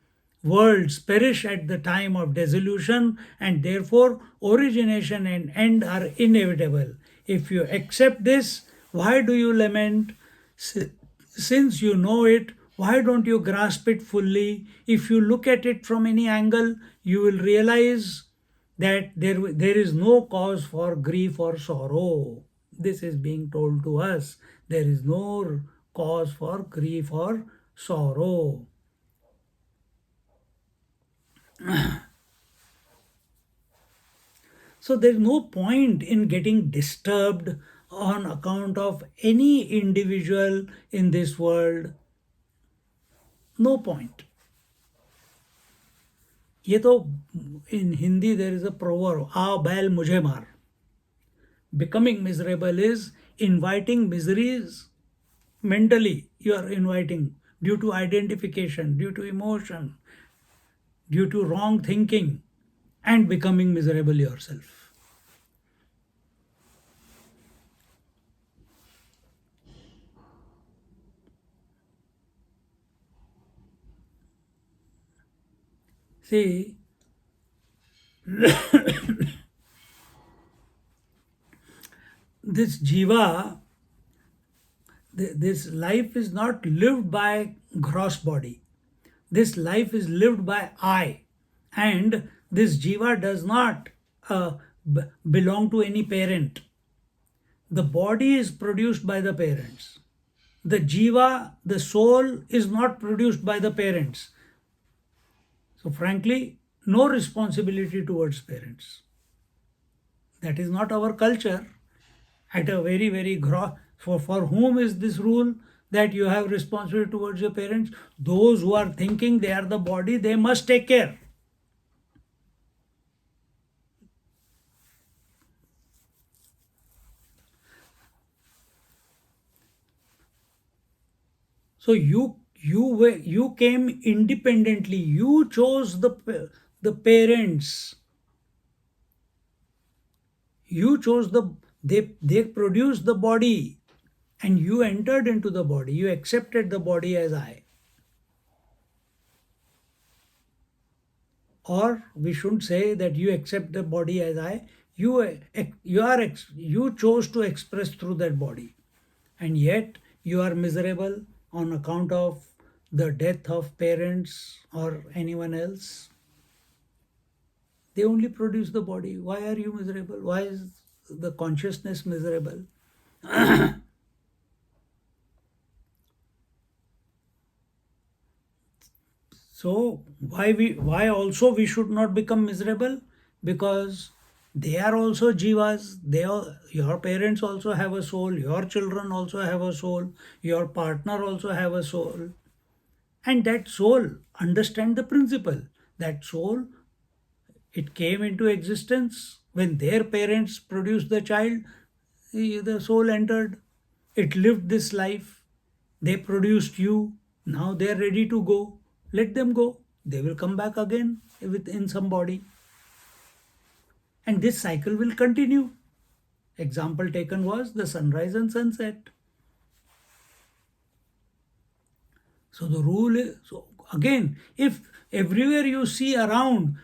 worlds perish at the time of dissolution, and therefore origination and end are inevitable. If you accept this, why do you lament? Since you know it, why don't you grasp it fully? If you look at it from any angle, you will realize that there is no cause for grief or sorrow. This is being told to us. There is no cause for grief or sorrow. So there is no point in getting disturbed on account of any individual in this world. No point. ये तो in Hindi there is a proverb, आ बैल मुझे मार. Becoming miserable is inviting miseries mentally. You are inviting due to identification, due to emotion, due to wrong thinking, and becoming miserable yourself. See, this jiva, this life is not lived by gross body. This life is lived by I. And this jiva does not belong to any parent. The body is produced by the parents. The jiva, the soul, is not produced by the parents. So frankly, no responsibility towards parents. That is not our culture. At a very, very for whom is this rule that you have responsibility towards your parents? Those who are thinking they are the body, they must take care. So you came independently. You chose the parents. You chose they produced the body, and you entered into the body. You accepted the body as I. Or we shouldn't say that you accept the body as I. You chose to express through that body, and yet you are miserable on account of the death of parents or anyone else. They only produce the body. Why are you miserable? Why is the consciousness miserable? So why also we should not become miserable? Because they are also jivas. Your parents also have a soul. Your children also have a soul. Your partner also have a soul. And that soul, understand the principle. That soul, it came into existence when their parents produced the child. The soul entered. It lived this life. They produced you. Now they are ready to go. Let them go. They will come back again in some body. And this cycle will continue. Example taken was the sunrise and sunset. So the rule is, so again, if everywhere you see around,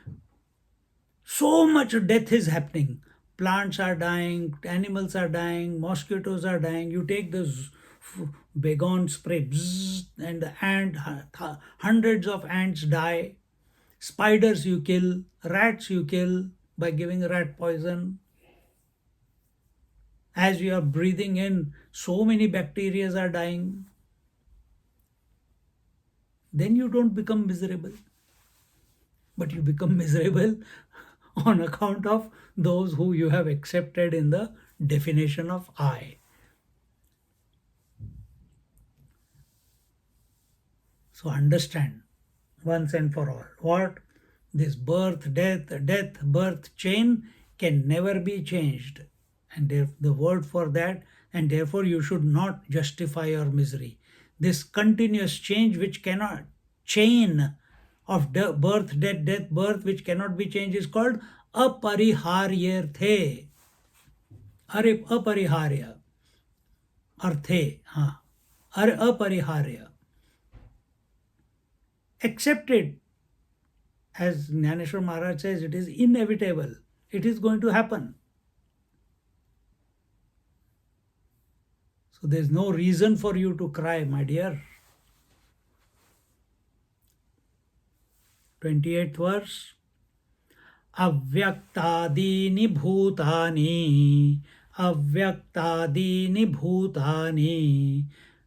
so much death is happening. Plants are dying, animals are dying, mosquitoes are dying. You take this Baygon spray, bzzz, and the hundreds of ants die. Spiders you kill, rats you kill by giving rat poison. As you are breathing in, so many bacteria are dying. Then you don't become miserable. But you become miserable on account of those who you have accepted in the definition of I. So understand once and for all what this birth, death, birth chain can never be changed. And the word for that, and therefore you should not justify your misery. This continuous change which cannot, chain of birth, death, birth which cannot be changed is called apariharyarthe. Apariharya. Arthe. Apariharya. Accepted. As Dnyaneshwari Maharaj says, it is inevitable. It is going to happen. So there is no reason for you to cry, my dear. 28th verse. Avyaktadini bhutani, avyактadini bhutani,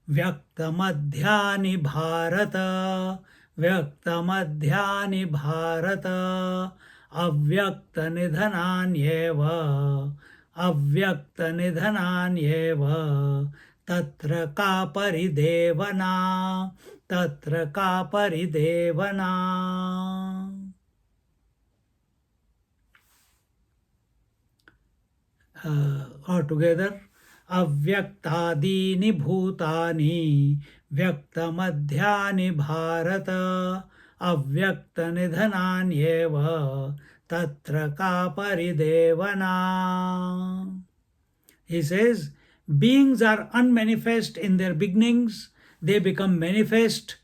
vyaktamadhyani bharata, vyaktamadhyani bharata, avyaktanidhananyeva, avyaktanidhananyeva, tatra ka paridevana, tatra ka paridevana. Altogether, avyaktadini bhutani, vyaktamadhyani bharata, avyaktanidhananyeva, tatra ka paridevana. He says, beings are unmanifest in their beginnings, they become manifest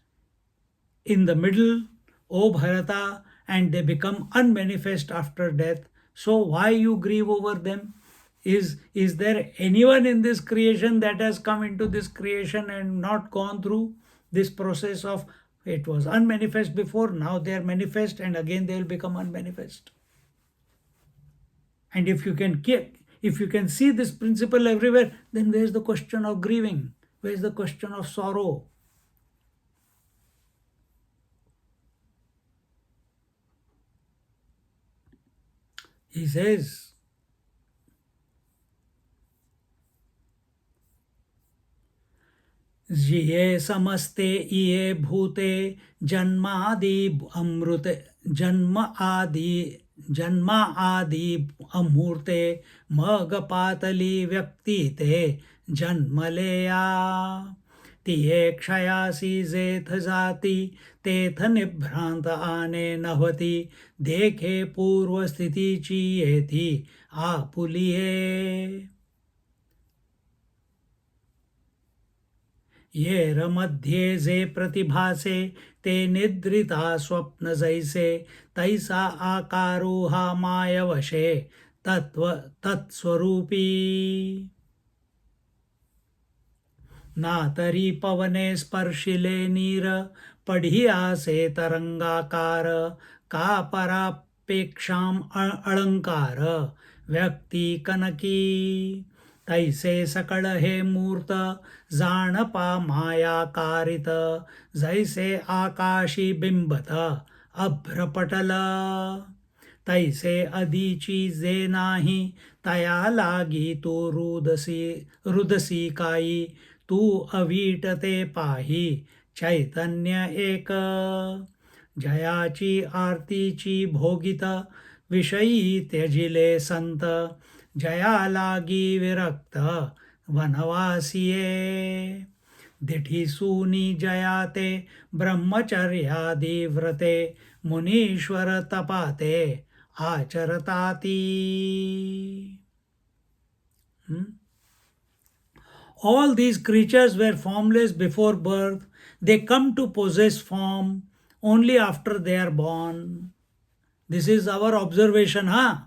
in the middle, O Bharata, and they become unmanifest after death. So why you grieve over them? Is there anyone in this creation that has come into this creation and not gone through this process of it was unmanifest before, now they are manifest, and again they will become unmanifest? And if you can see this principle everywhere, then where is the question of grieving? Where is the question of sorrow? He says, ये समस्ते ये भूते जन्मादि अमृते जन्म आदि अमूर्ते मग पातली व्यक्ति ते जन्मलेया तिये क्षयासी जेथ जाति तेथ निभ्रांत आने नभति देखे पूर्व स्थिति चीये थी आपुलिये ये रमध्ये जे प्रतिभासे ते निद्रिता स्वप्न जैसे तैसा आकारोहा मायवशे तत्स्वरूपी नातरी पवने स्पर्शिले नीर पढ़िया से तरंगाकार का परापेक्षाम अलंकार व्यक्ति कनकी तैसे सकळ हे मूर्त जाणपा मायाकारित जैसे आकाशी बिंबत अभ्रपटल तैसे अदीची जे नाही तया लागी तू रुदसी काई तू अवीटते पाही चैतन्य एक जयाची आरतीची भोगित विषयी त्यजिले संत जया लागी विरक्त वनवासिये दिठी सूनी जयाते ब्रह्मचर्यादि व्रते मुनीश्वर तपाते आचरताती. All these creatures were formless before birth. They come to possess form only after they are born. This is our observation, huh?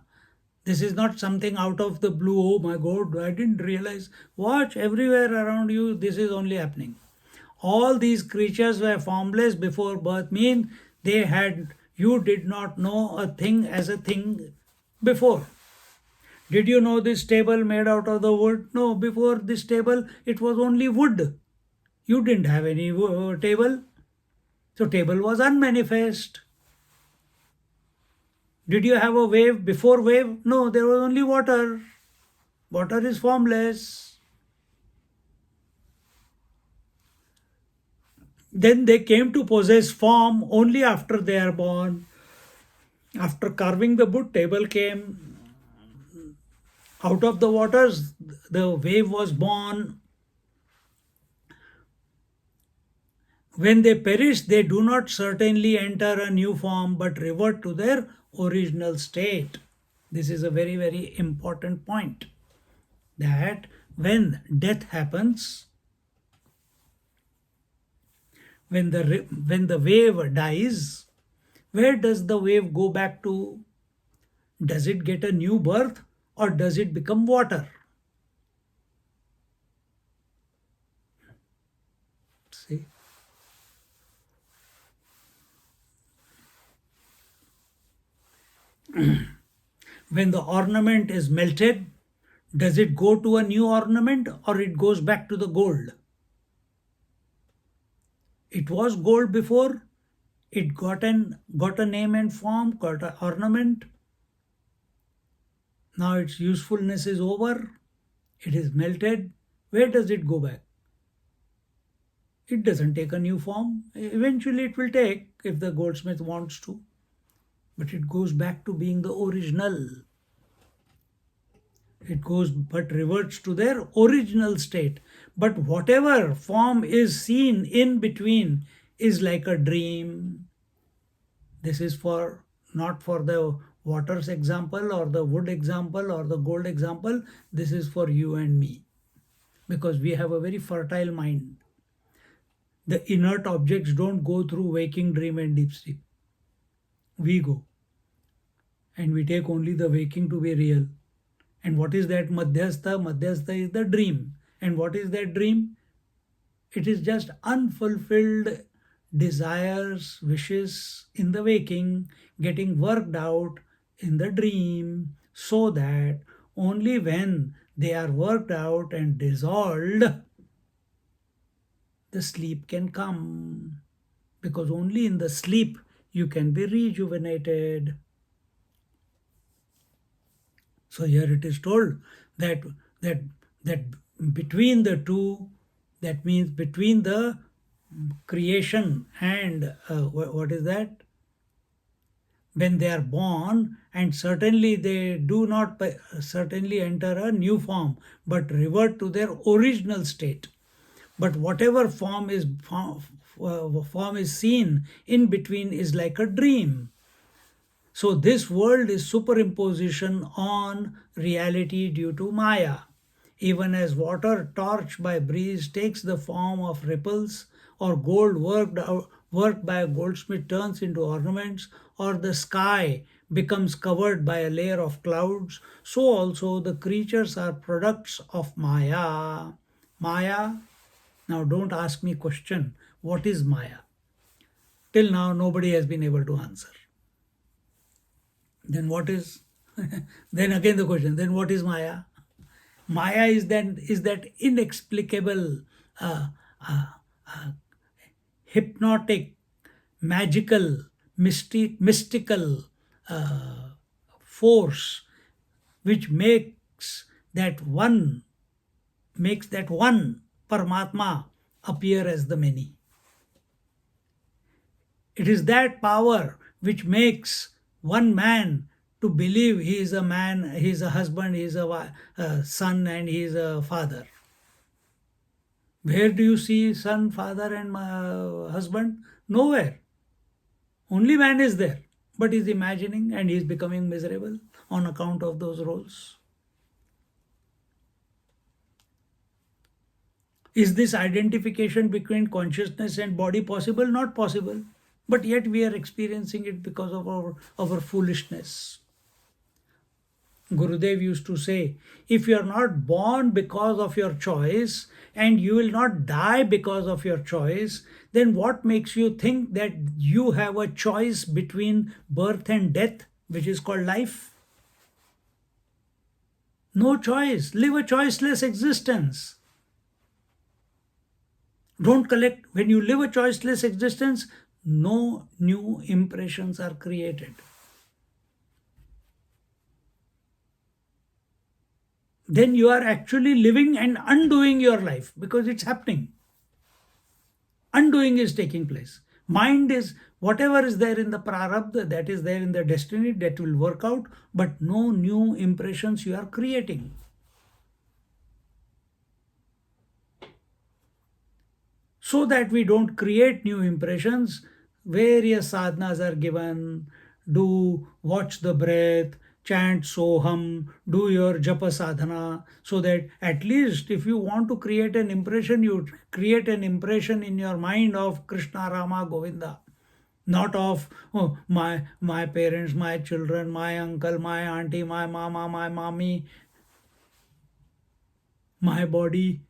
This is not something out of the blue. Oh my God, I didn't realize. Watch everywhere around you, this is only happening. All these creatures were formless before birth, means you did not know a thing as a thing before. Did you know this table made out of the wood? No, before this table, it was only wood. You didn't have any table. So table was unmanifest. Did you have a wave before wave? No, there was only water. Water is formless. Then they came to possess form only after they are born. After carving the wood, table came. Out of the waters, the wave was born. When they perish, they do not certainly enter a new form but revert to their original state. This is a very, very important point. That when death happens, when the wave dies, where does the wave go back to? Does it get a new birth or does it become water? See? When the ornament is melted, does it go to a new ornament or it goes back to the gold? It was gold before, it got a name and form, got an ornament. Now its usefulness is over, it is melted. Where does it go back? It doesn't take a new form. Eventually it will take, if the goldsmith wants to. But it goes back to being the original. It goes but reverts to their original state. But whatever form is seen in between is like a dream. This is for not for the water's example or the wood example or the gold example. This is for you and me. Because we have a very fertile mind. The inert objects don't go through waking, dream and deep sleep. We go. And we take only the waking to be real. And what is that madhyastha? Madhyastha is the dream. And what is that dream? It is just unfulfilled desires, wishes in the waking, getting worked out in the dream, so that only when they are worked out and dissolved, the sleep can come. Because only in the sleep you can be rejuvenated. So here it is told that between the two, that means between the creation and what is that? When they are born, and certainly they do not certainly enter a new form, but revert to their original state. But whatever form is seen in between is like a dream. So this world is superimposition on reality due to Maya. Even as water torched by breeze takes the form of ripples, or gold worked by a goldsmith turns into ornaments, or the sky becomes covered by a layer of clouds, so also the creatures are products of Maya. Maya, now don't ask me question, what is Maya? Till now nobody has been able to answer. Then what is, then again the question, then what is Maya? Maya is that inexplicable, hypnotic, magical, mystical force which makes that one Paramatma appear as the many. It is that power which makes one man to believe he is a man, he is a husband, he is a son, and he is a father. Where do you see son, father, and husband? Nowhere. Only man is there, but he is imagining and he is becoming miserable on account of those roles. Is this identification between consciousness and body possible? Not possible. But yet we are experiencing it because of our foolishness. Gurudev used to say, if you are not born because of your choice and you will not die because of your choice, then what makes you think that you have a choice between birth and death, which is called life? No choice. Live a choiceless existence. Don't collect. When you live a choiceless existence, no new impressions are created. Then you are actually living and undoing your life because it's happening. Undoing is taking place. Mind is whatever is there in the prarabdha, that is there in the destiny, that will work out, but no new impressions you are creating. So that we don't create new impressions, various sadhanas are given. Do watch the breath, chant soham, do your japa sadhana, so that at least if you want to create an impression, you create an impression in your mind of Krishna, Rama, Govinda, not of my parents, my children, my uncle, my auntie, my mama, my mommy, my body,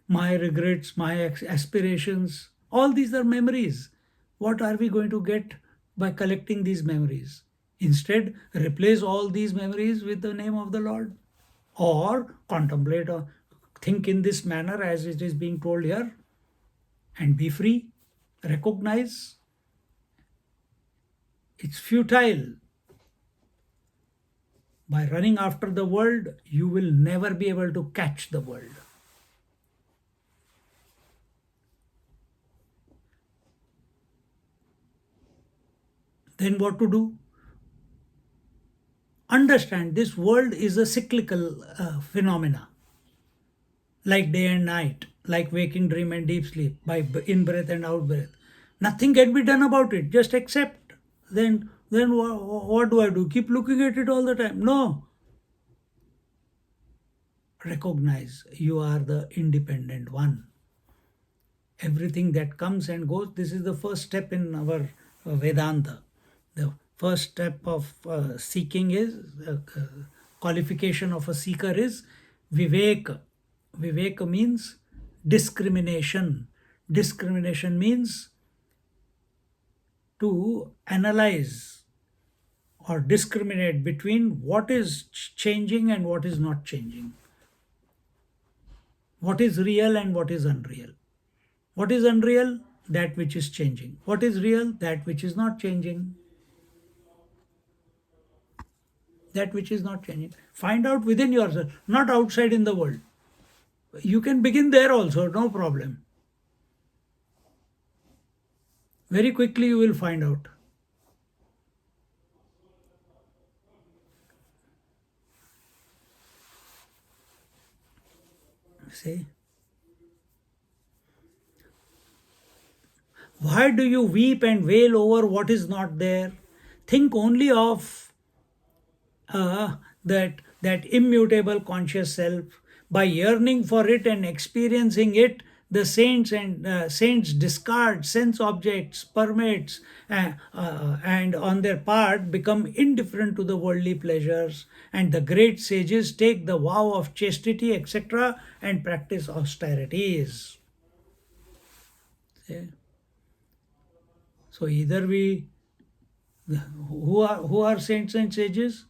my regrets, my aspirations. All these are memories. What are we going to get by collecting these memories? Instead, replace all these memories with the name of the Lord, or contemplate or think in this manner as it is being told here, and be free. Recognize it's futile. By running after the world, you will never be able to catch the world. Then what to do? Understand this world is a cyclical phenomena, like day and night, like waking dream and deep sleep, by in breath and out breath. Nothing can be done about it. Just accept. Then what do I do? Keep looking at it all the time? No. Recognize you are the independent one. Everything that comes and goes, this is the first step in our Vedanta. The first step of seeking is, qualification of a seeker is Viveka. Viveka means discrimination. Discrimination means to analyze or discriminate between what is changing and what is not changing. What is real and what is unreal. What is unreal? That which is changing. What is real? That which is not changing. That which is not changing. Find out within yourself, not outside in the world. You can begin there also, no problem. Very quickly you will find out. See? Why do you weep and wail over what is not there? Think only of that immutable conscious self. By yearning for it and experiencing it, the saints discard sense objects, permits, and on their part become indifferent to the worldly pleasures. And the great sages take the vow of chastity, etc., and practice austerities. See? So either we, who are saints and sages,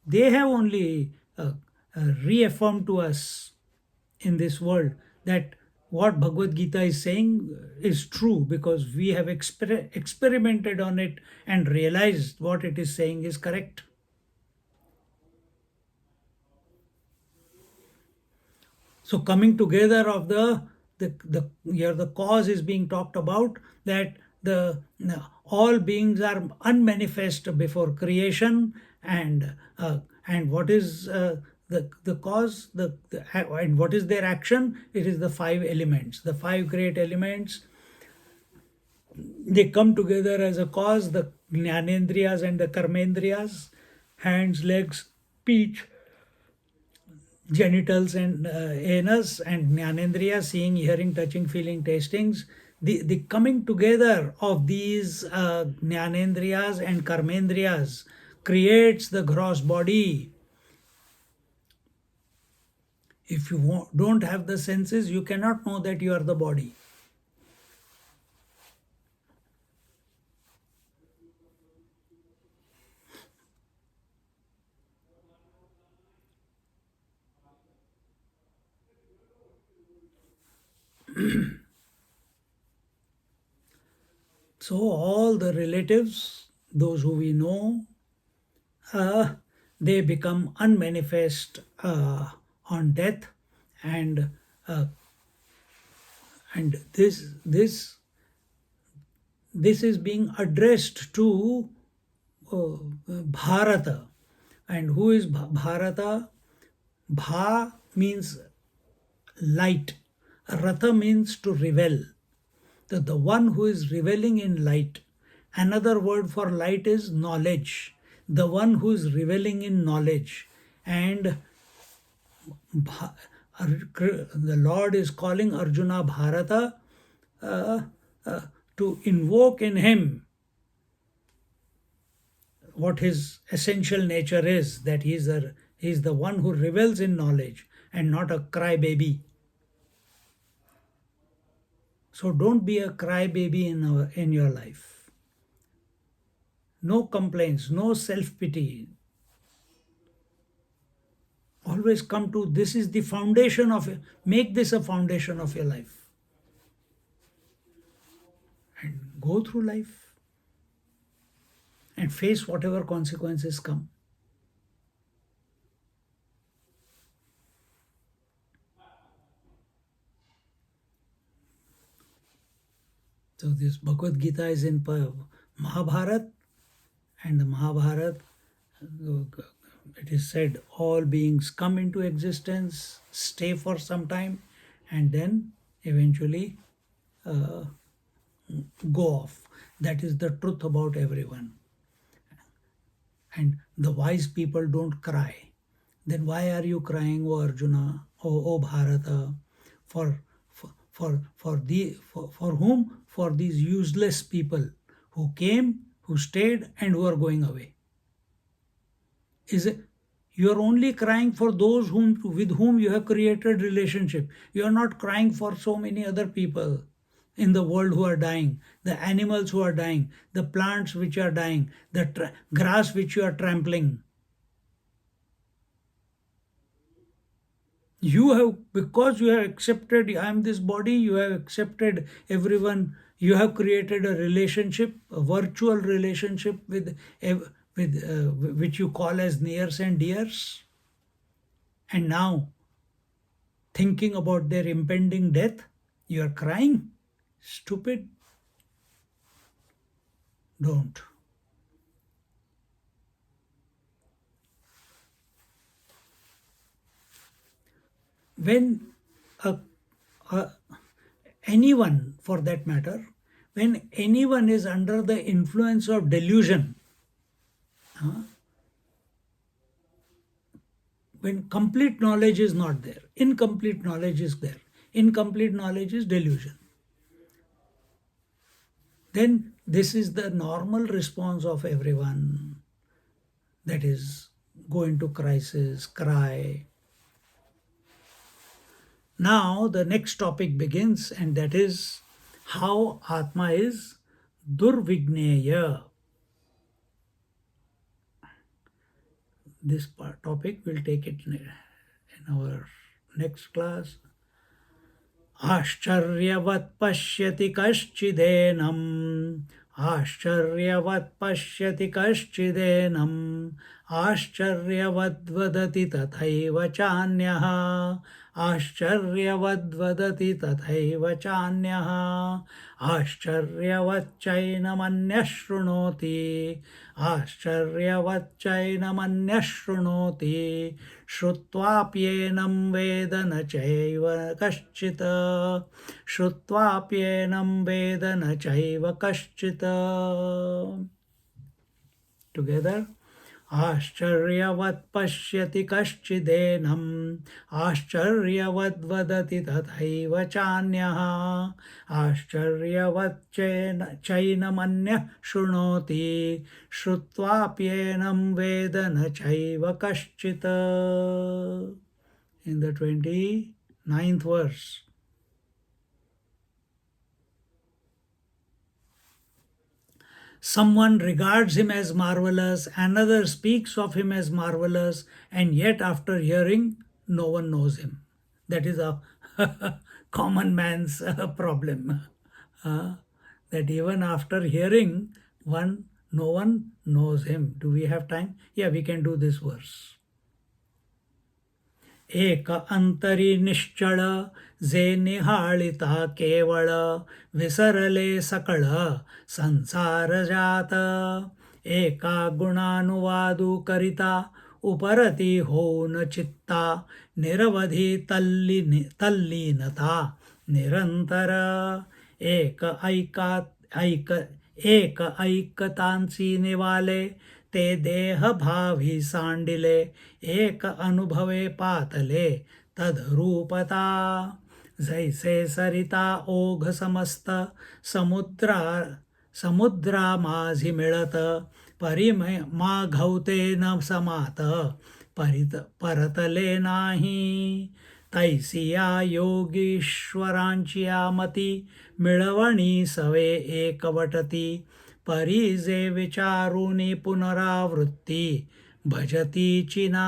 they have only reaffirmed to us in this world that what Bhagavad Gita is saying is true, because we have experimented on it and realized what it is saying is correct. So coming together of the cause is being talked about, that the all beings are unmanifest before creation, and what is the cause, and what is their action? It is the five elements, the five great elements. They come together as a cause, the Jnanendriyas and the Karmendriyas, hands, legs, speech, genitals and anus, and Jnanendriya, seeing, hearing, touching, feeling, tastings. The coming together of these Jnanendriyas and Karmendriyas creates the gross body. If you don't have the senses, you cannot know that you are the body. So all the relatives, those who we know, they become unmanifest on death, and uh, this is being addressed to Bharata. And who is Bharata? Bha means light. Rata means to revel. The one who is reveling in light. Another word for light is knowledge. The one who is reveling in knowledge. And the Lord is calling Arjuna Bharata to invoke in him what his essential nature is, that he is the one who revels in knowledge and not a crybaby. So don't be a crybaby in your life. No complaints, no self-pity. Always come to this is the foundation of it. Make this a foundation of your life. And go through life and face whatever consequences come. So this Bhagavad Gita is in Mahabharata, and the Mahabharata, it is said all beings come into existence, stay for some time, and then eventually go off. That is the truth about everyone. And the wise people don't cry. Then why are you crying, O Arjuna, O Bharata? For whom? For these useless people who came, who stayed, and who are going away. You are only crying for those with whom you have created relationship. You are not crying for so many other people in the world who are dying, the animals who are dying, the plants which are dying, the grass which you are trampling. You have, because you have accepted I am this body, you have accepted everyone, you have created a relationship, a virtual relationship with which you call as nears and dears, and now thinking about their impending death, you are crying. Stupid. Don't. When anyone, for that matter, when anyone is under the influence of delusion, when complete knowledge is not there, incomplete knowledge is there. Incomplete knowledge is delusion. Then this is the normal response of everyone. That is, go into crisis, cry. Now the next topic begins, and that is how Atma is Durvigneya. This topic we'll take it in our next class. आश्चर्यवत् पश्यति कश्चिदेनम् आश्चर्यवत् पश्यति कश्चिदेनम् आश्चर्यवद्वदति तथैव चान्यः आश्चर्यवद्वदति तथैव चान्यः आश्चर्यवच्चैनमन्यः शृणोति आश्चर्यवच्चैनमन्यः शृणोति श्रुत्वाप्येनं वेद न चैव कश्चित् श्रुत्वाप्येनं वेद न चैव कश्चित्. Together. आश्चर्यवत् पश्यति कश्चिदेनम् आश्चर्यवद्वदति तथैव चान्यः आश्चर्यवच्चैनमन्यः शृणोति श्रुत्वाप्येनं वेद न चैव कश्चित्. In the 29th verse. Someone regards him as marvelous, another speaks of him as marvelous, and yet after hearing, no one knows him. That is common man's problem. That even after hearing one, no one knows him. Do we have time? Yeah, we can do this verse. एक अंतरी निश्चळ जे निहाळिता केवळ विसरले सकळ संसार जात एका गुणानुवादू करिता उपरती होऊन चित्ता निरवधी तल्लीनता निरंतर एक ऐकतांची निवाले ते देह भावी सांडिले एक अनुभवे पातले तद्रूपता जैसे सरिता ओघ समस्त समुद्रा माझी मिळत माघवते न समात परतले नाही तैसिया योगीश्वरांची मती मिळवणी सवे एकवटती परिजे विचारुनी पुनरावृत्ती भजतीची ना.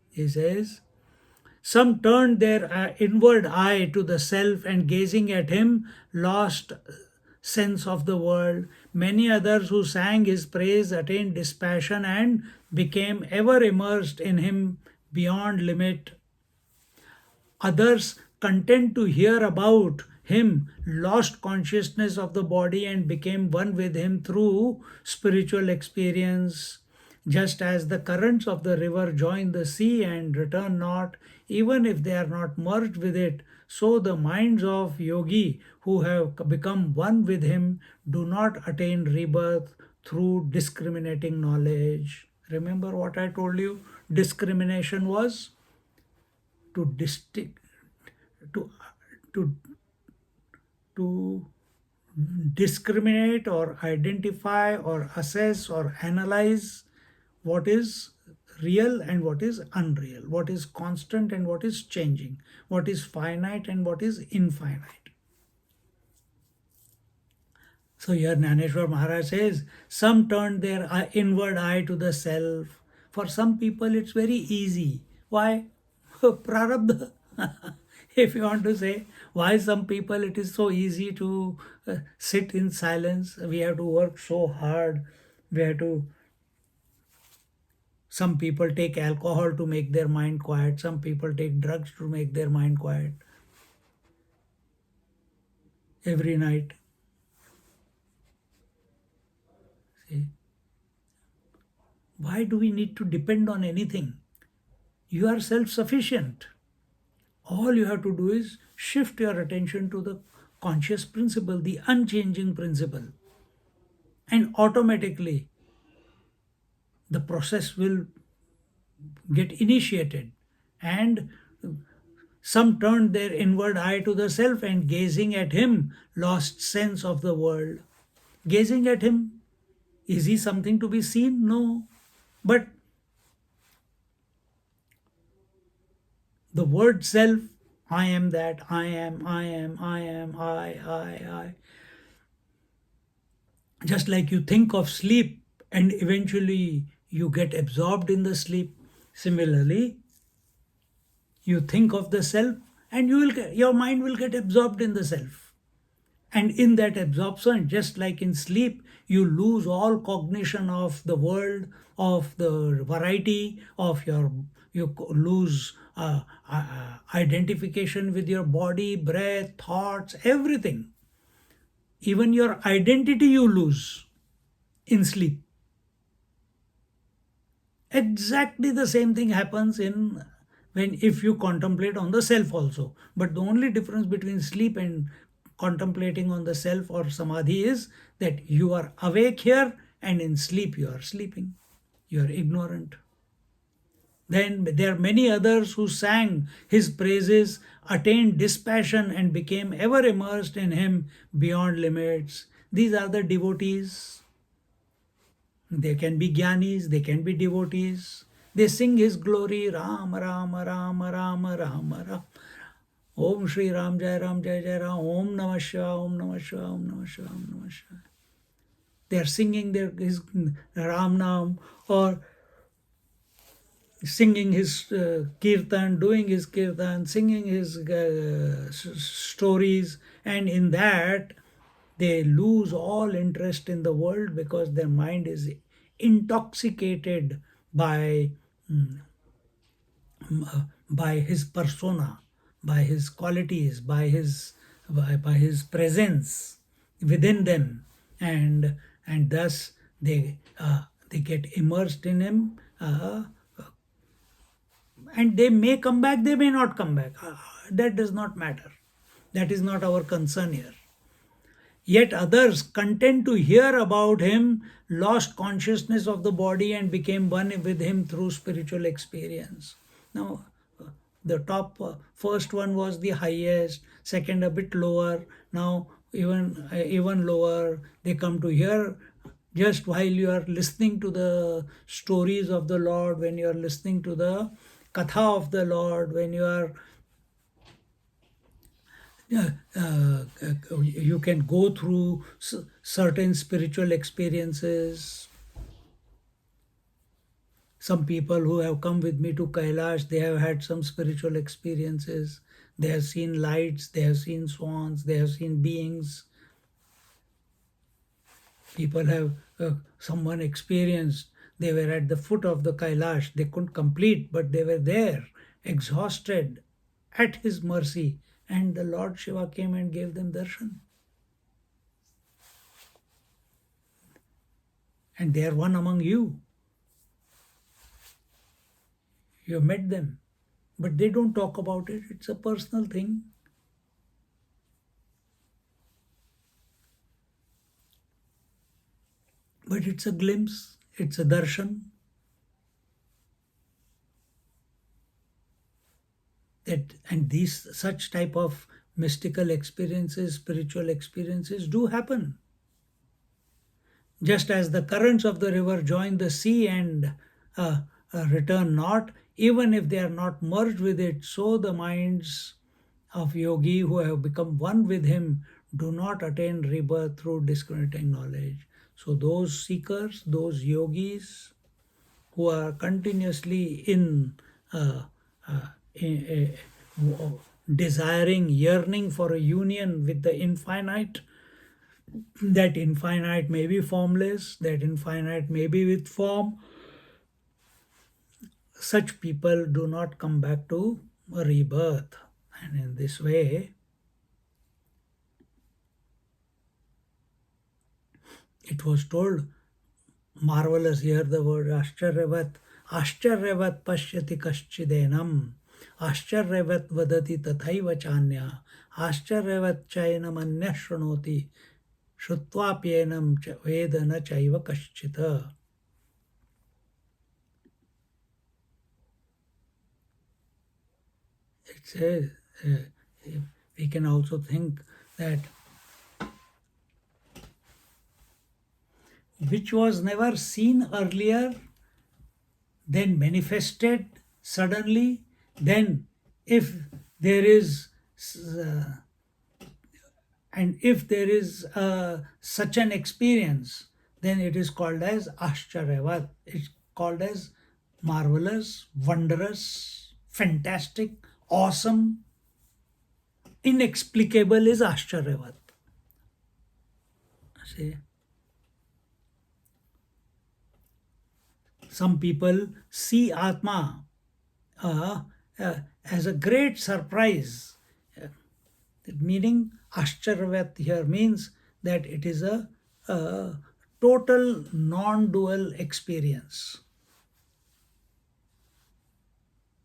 He says, some turned their inward eye to the self and gazing at him lost sense of the world. Many others who sang his praise attained dispassion and became ever immersed in him beyond limit. Others, content to hear about him, lost consciousness of the body and became one with him through spiritual experience. Just as the currents of the river join the sea and return not, even if they are not merged with it, so the minds of yogi who have become one with him do not attain rebirth through discriminating knowledge. Remember what I told you? Discrimination was to discriminate or identify or assess or analyze what is real and what is unreal, what is constant and what is changing, what is finite and what is infinite. So here Dnyaneshwar Maharaj says, some turned their inward eye to the self. For some people it's very easy. Why? Prarabdha. If you want to say why some people it is so easy to sit in silence, we have to work so hard, some people take alcohol to make their mind quiet, some people take drugs to make their mind quiet every night. See? Why do we need to depend on anything? You are self-sufficient. All you have to do is shift your attention to the conscious principle, the unchanging principle. And automatically the process will get initiated. And some turned their inward eye to the self and gazing at him lost sense of the world. Gazing at him, is he something to be seen? No. But the word self, I am that, I. Just like you think of sleep and eventually you get absorbed in the sleep. Similarly, you think of the self and your mind will get absorbed in the self. And in that absorption, just like in sleep, you lose all cognition of the world, of the variety of you lose identification with your body, breath, thoughts, everything. Even your identity you lose in sleep. Exactly the same thing happens if you contemplate on the self also. But the only difference between sleep and contemplating on the self or samadhi is that you are awake here and in sleep you are sleeping. You are ignorant. Then there are many others who sang his praises, attained dispassion and became ever immersed in him beyond limits. These are the devotees. They can be jnanis, they can be devotees. They sing his glory, Ram, Ram, Ram, Ram, Ram, Ram. Om Shri Ram, Jai Ram, Jai Jai Ram, Om Namah Shivaya, Om Namah Shivaya, Om Namah Shivaya, Om Namah Shivaya. They are singing his Ram Nam, or singing his kirtan, doing his kirtan, singing his stories, and in that they lose all interest in the world because their mind is intoxicated by by his persona, by his qualities, by his presence within them, and thus they get immersed in him, and they may come back, they may not come back. That does not matter. That is not our concern here. Yet others, content to hear about him, lost consciousness of the body and became one with him through spiritual experience. Now, the top first one was the highest, second a bit lower, now even lower. They come to hear just while you are listening to the stories of the Lord, when you are listening to the katha of the Lord, when you are you can go through certain spiritual experiences. Some people who have come with me to Kailash, they have had some spiritual experiences. They have seen lights, they have seen swans, they have seen beings. People have, someone experienced, they were at the foot of the Kailash, they couldn't complete, but they were there, exhausted, at his mercy, and the Lord Shiva came and gave them darshan. And they are one among you. You have met them, but they don't talk about it. It's a personal thing. But it's a glimpse, it's a darshan. And these such type of mystical experiences, spiritual experiences do happen. Just as the currents of the river join the sea and return not, even if they are not merged with it, so the minds of yogi who have become one with him do not attain rebirth through discriminating knowledge. So those seekers, those yogis who are continuously uh, desiring, yearning for a union with the infinite, that infinite may be formless, that infinite may be with form, such people do not come back to rebirth. And in this way, it was told, marvelous, here the word Ashcharyavat, Ashcharyavat pashyati kaschidenam, Ashcharyavat vadati tathaiva chanya, Ashcharyavat chainam anya shrunoti, Shutvapyenam vedana chaiva kaschita. It says, we can also think that which was never seen earlier, then manifested suddenly, then if there is such an experience, then it is called as Ashcharyavat. It's called as marvelous, wondrous, fantastic, awesome, inexplicable is Ashcharyavat. See? Some people see Atma as a great surprise. Meaning, Ashcharyavat here means that it is a total non-dual experience.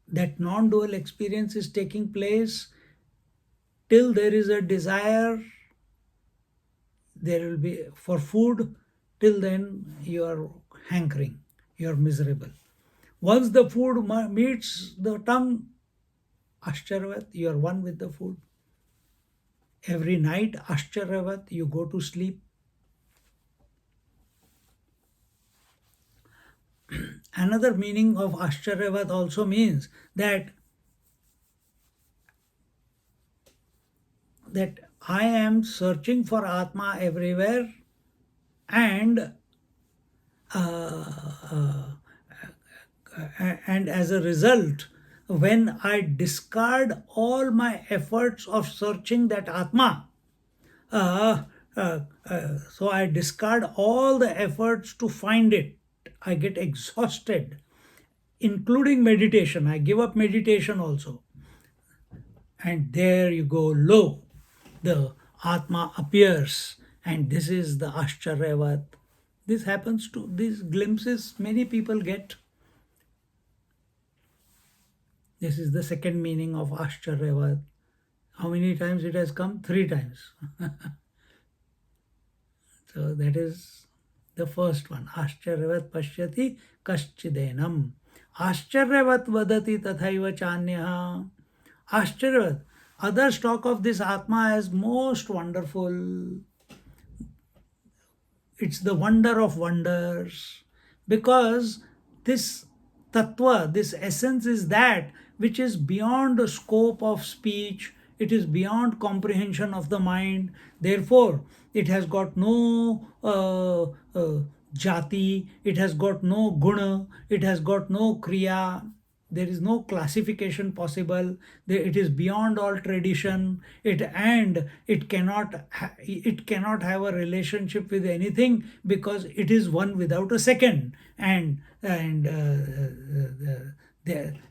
That non-dual experience is taking place till there is a desire, there will be for food, till then you are hankering, you are miserable. Once the food meets the tongue, Ashcharyavat, you are one with the food. Every night, Ashcharyavat, you go to sleep. Another meaning of Ashcharyavat also means that I am searching for Atma everywhere, and and as a result, when I discard all my efforts of searching that atma, uh, so I discard all the efforts to find it. I get exhausted, including meditation. I give up meditation also. And there you go, lo, the atma appears. And this is the Ascharyavat. This happens to, these glimpses many people get. This is the second meaning of Ascharyavat. How many times it has come? 3 times. So that is the first one. Ascharyavat pashyati kaschidenam. Ascharyavat vadati tathaiva chanyaha. Ascharyavat. Others talk of this Atma as most wonderful. It's the wonder of wonders. Because this tattva, this essence is that which is beyond the scope of speech, it is beyond comprehension of the mind. Therefore, it has got no jati, it has got no guna, it has got no kriya. There is no classification possible. It is beyond all tradition. It cannot have a relationship with anything because it is one without a second. And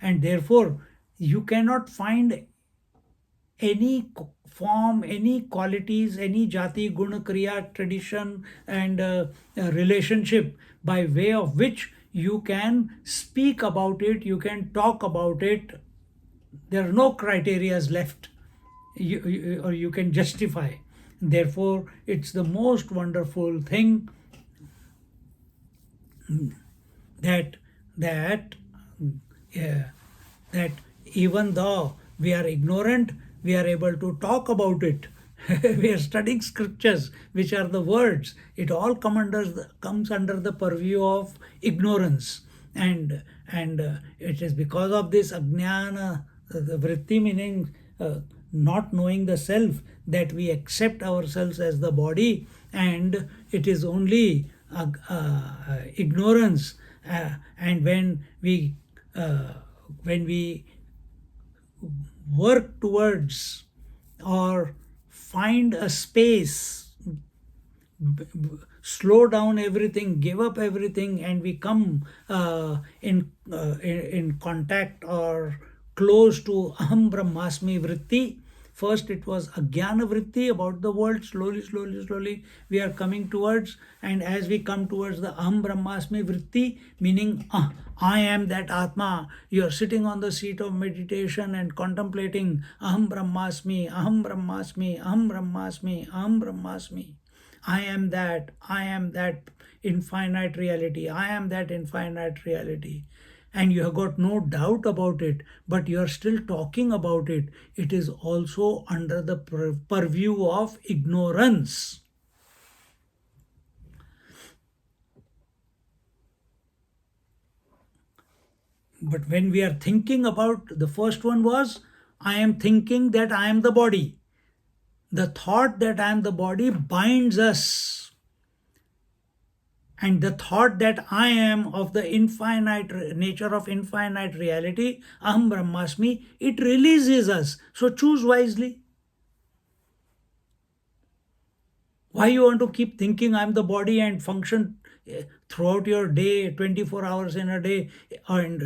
therefore you cannot find any form, any qualities, any jati, guna, kriya, tradition, and relationship by way of which you can speak about it, you can talk about it. There are no criterias left, or you can justify. Therefore, it's the most wonderful thing that that that even though we are ignorant, we are able to talk about it. We are studying scriptures, which are the words. It all comes under the purview of ignorance, and it is because of this ajnana, the vritti, meaning not knowing the self, that we accept ourselves as the body, and it is only ignorance. And when we work towards or find a space, slow down everything, give up everything, and we come in contact or close to aham brahmasmi vritti. First it was ajnana vritti about the world. Slowly we are coming towards, and as we come towards the aham brahmasmi vritti, meaning I am that atma. You are sitting on the seat of meditation and contemplating aham brahmasmi, aham brahmasmi, aham brahmasmi, aham brahmasmi. I am that infinite reality. I am that infinite reality. And you have got no doubt about it, but you are still talking about it. It is also under the purview of ignorance. But when we are thinking about, the first one was, I am thinking that I am the body. The thought that I am the body binds us. And the thought that I am of the infinite nature of infinite reality, aham brahmasmi, it releases us. So choose wisely. Why you want to keep thinking I'm the body and function throughout your day, 24 hours in a day, and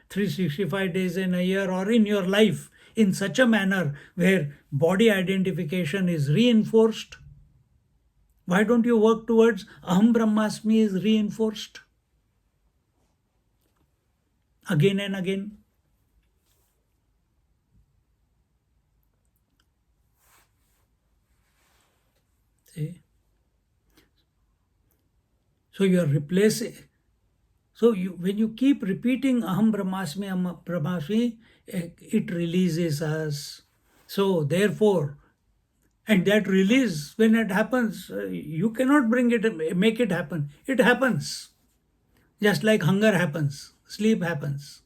365 days in a year, or in your life, in such a manner where body identification is reinforced? Why don't you work towards aham brahmasmi is reinforced again and again? See? So you are replacing. So when you keep repeating aham brahmasmi, it releases us. So therefore, and that release, when it happens, you cannot make it happen. It happens. Just like hunger happens, sleep happens.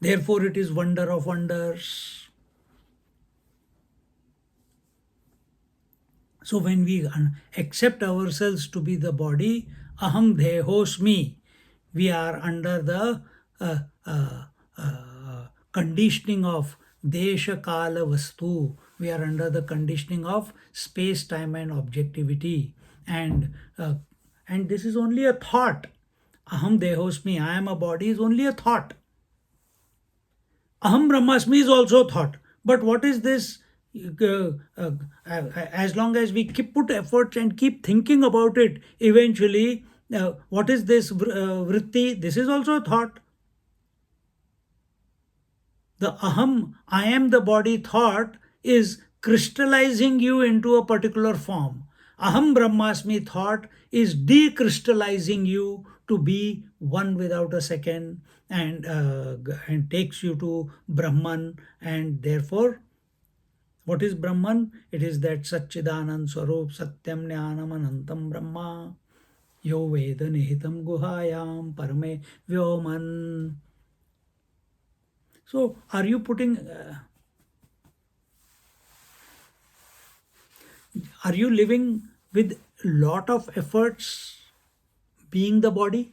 Therefore, it is wonder of wonders. So when we accept ourselves to be the body, aham dehosmi. We are under the uh, uh, conditioning of desha kala vastu. We are under the conditioning of space, time, and objectivity. And this is only a thought. Aham dehosmi, I am a body, is only a thought. Aham Brahmasmi is also thought. But what is this? As long as we keep put efforts and keep thinking about it, eventually, what is this vritti? This is also thought. The aham, I am the body thought is crystallizing you into a particular form. Aham Brahmasmi thought is decrystallizing you to be one without a second, and takes you to Brahman. And therefore, what is Brahman? It is that Satchidanand Swarup Satyam Jnanam Anantam Brahma Yo Veda Nihitam Guhayam Parame Vyoman. So, are you are you living with lot of efforts being the body?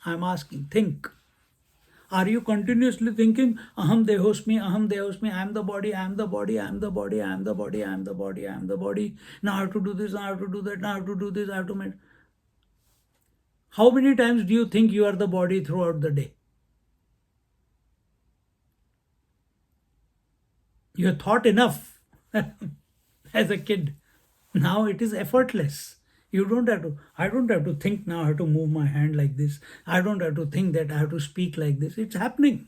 I'm asking, think. Are you continuously thinking, aham dehosmi, I am the body, I am the body, I am the body, I am the body, I am the body, I am the body. Now I have to do this, now I have to do that, now I have to do this, I have to make. How many times do you think you are the body throughout the day? You have thought enough as a kid. Now it is effortless. You don't have to, I don't have to think now I have to move my hand like this. I don't have to think that I have to speak like this. It's happening.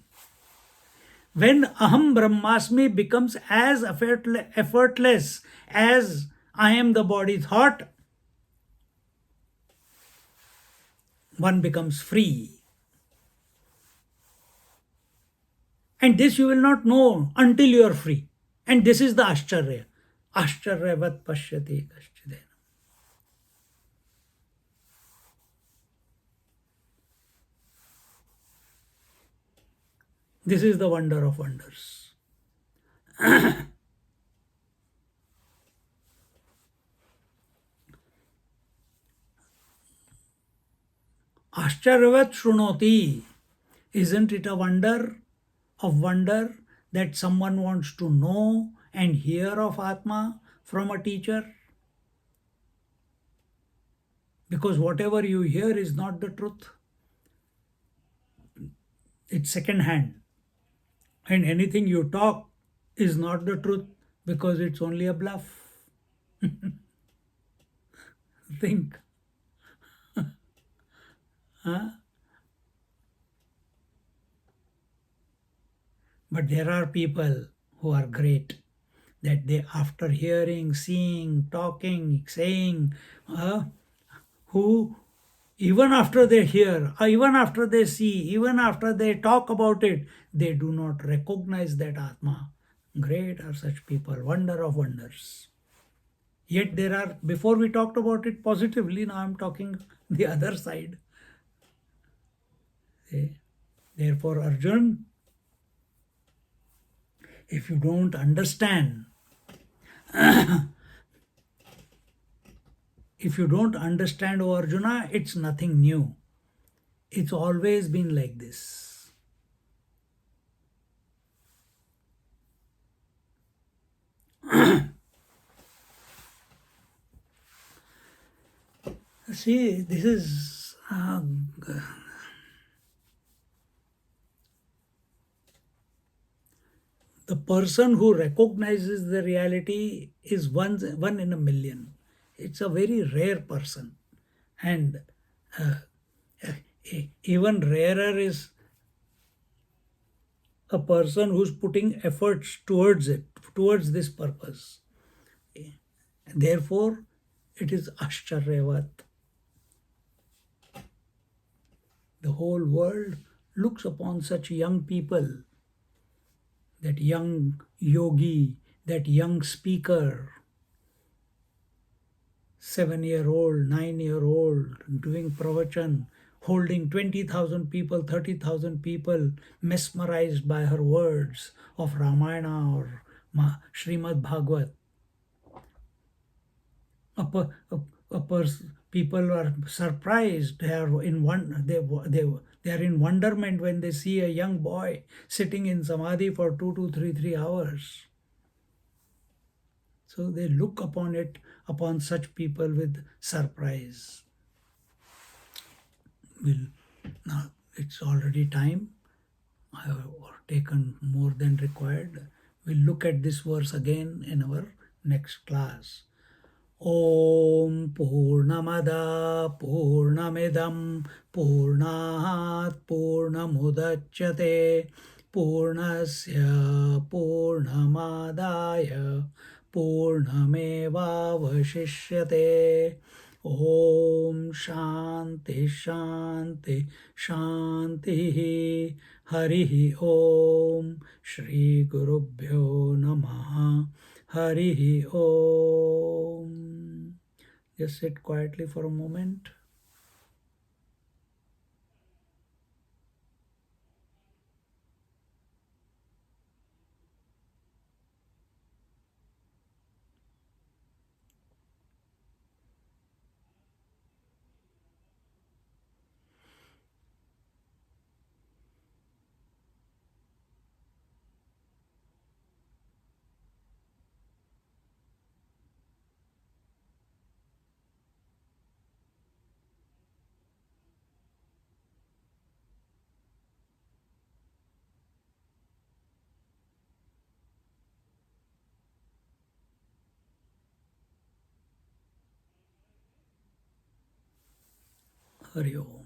When aham brahmasmi becomes as effortless as I am the body thought, one becomes free. And this you will not know until you are free. And this is the Ashcharya. Ashcharyavat pashyati kaschidena. This is the wonder of wonders. Ashcharyavat shrunoti. Isn't it a wonder of wonder that someone wants to know and hear of Atma from a teacher? Because whatever you hear is not the truth. It's second hand. And anything you talk is not the truth because it's only a bluff. Think. Huh? But there are people who are great, that they, after hearing, seeing, talking, saying, who even after they hear, even after they see, even after they talk about it, they do not recognize that Atma. Great are such people, wonder of wonders. Yet there are, before we talked about it positively, now I'm talking the other side. Therefore, Arjun, if you don't understand, if you don't understand, O Arjuna, it's nothing new. It's always been like this. See, this is the person who recognizes the reality is one in a million. It's a very rare person. And even rarer is a person who's putting efforts towards it, towards this purpose. Therefore, it is Ashcharyavat. The whole world looks upon such young people, that young yogi, that young speaker, 7-year-old, 9-year-old, doing pravachan, holding 20,000 people, 30,000 people, mesmerized by her words of Ramayana or Srimad Bhagawad. People are surprised. They are in they are in wonderment when they see a young boy sitting in samadhi for 2 to 3 hours. So they look upon such people with surprise. Now it's already time. I have taken more than required. We'll look at this verse again in our next class. Om Purnamada Purnamidam Purnat Purnamudachyate Purnasya Purnamadaya Purnamevavashishyate. Om Shanti Shanti Shanti. Harihi Om. Shri Gurubhyo Namaha. Harihi Om. Just sit quietly for a moment. Hari Om.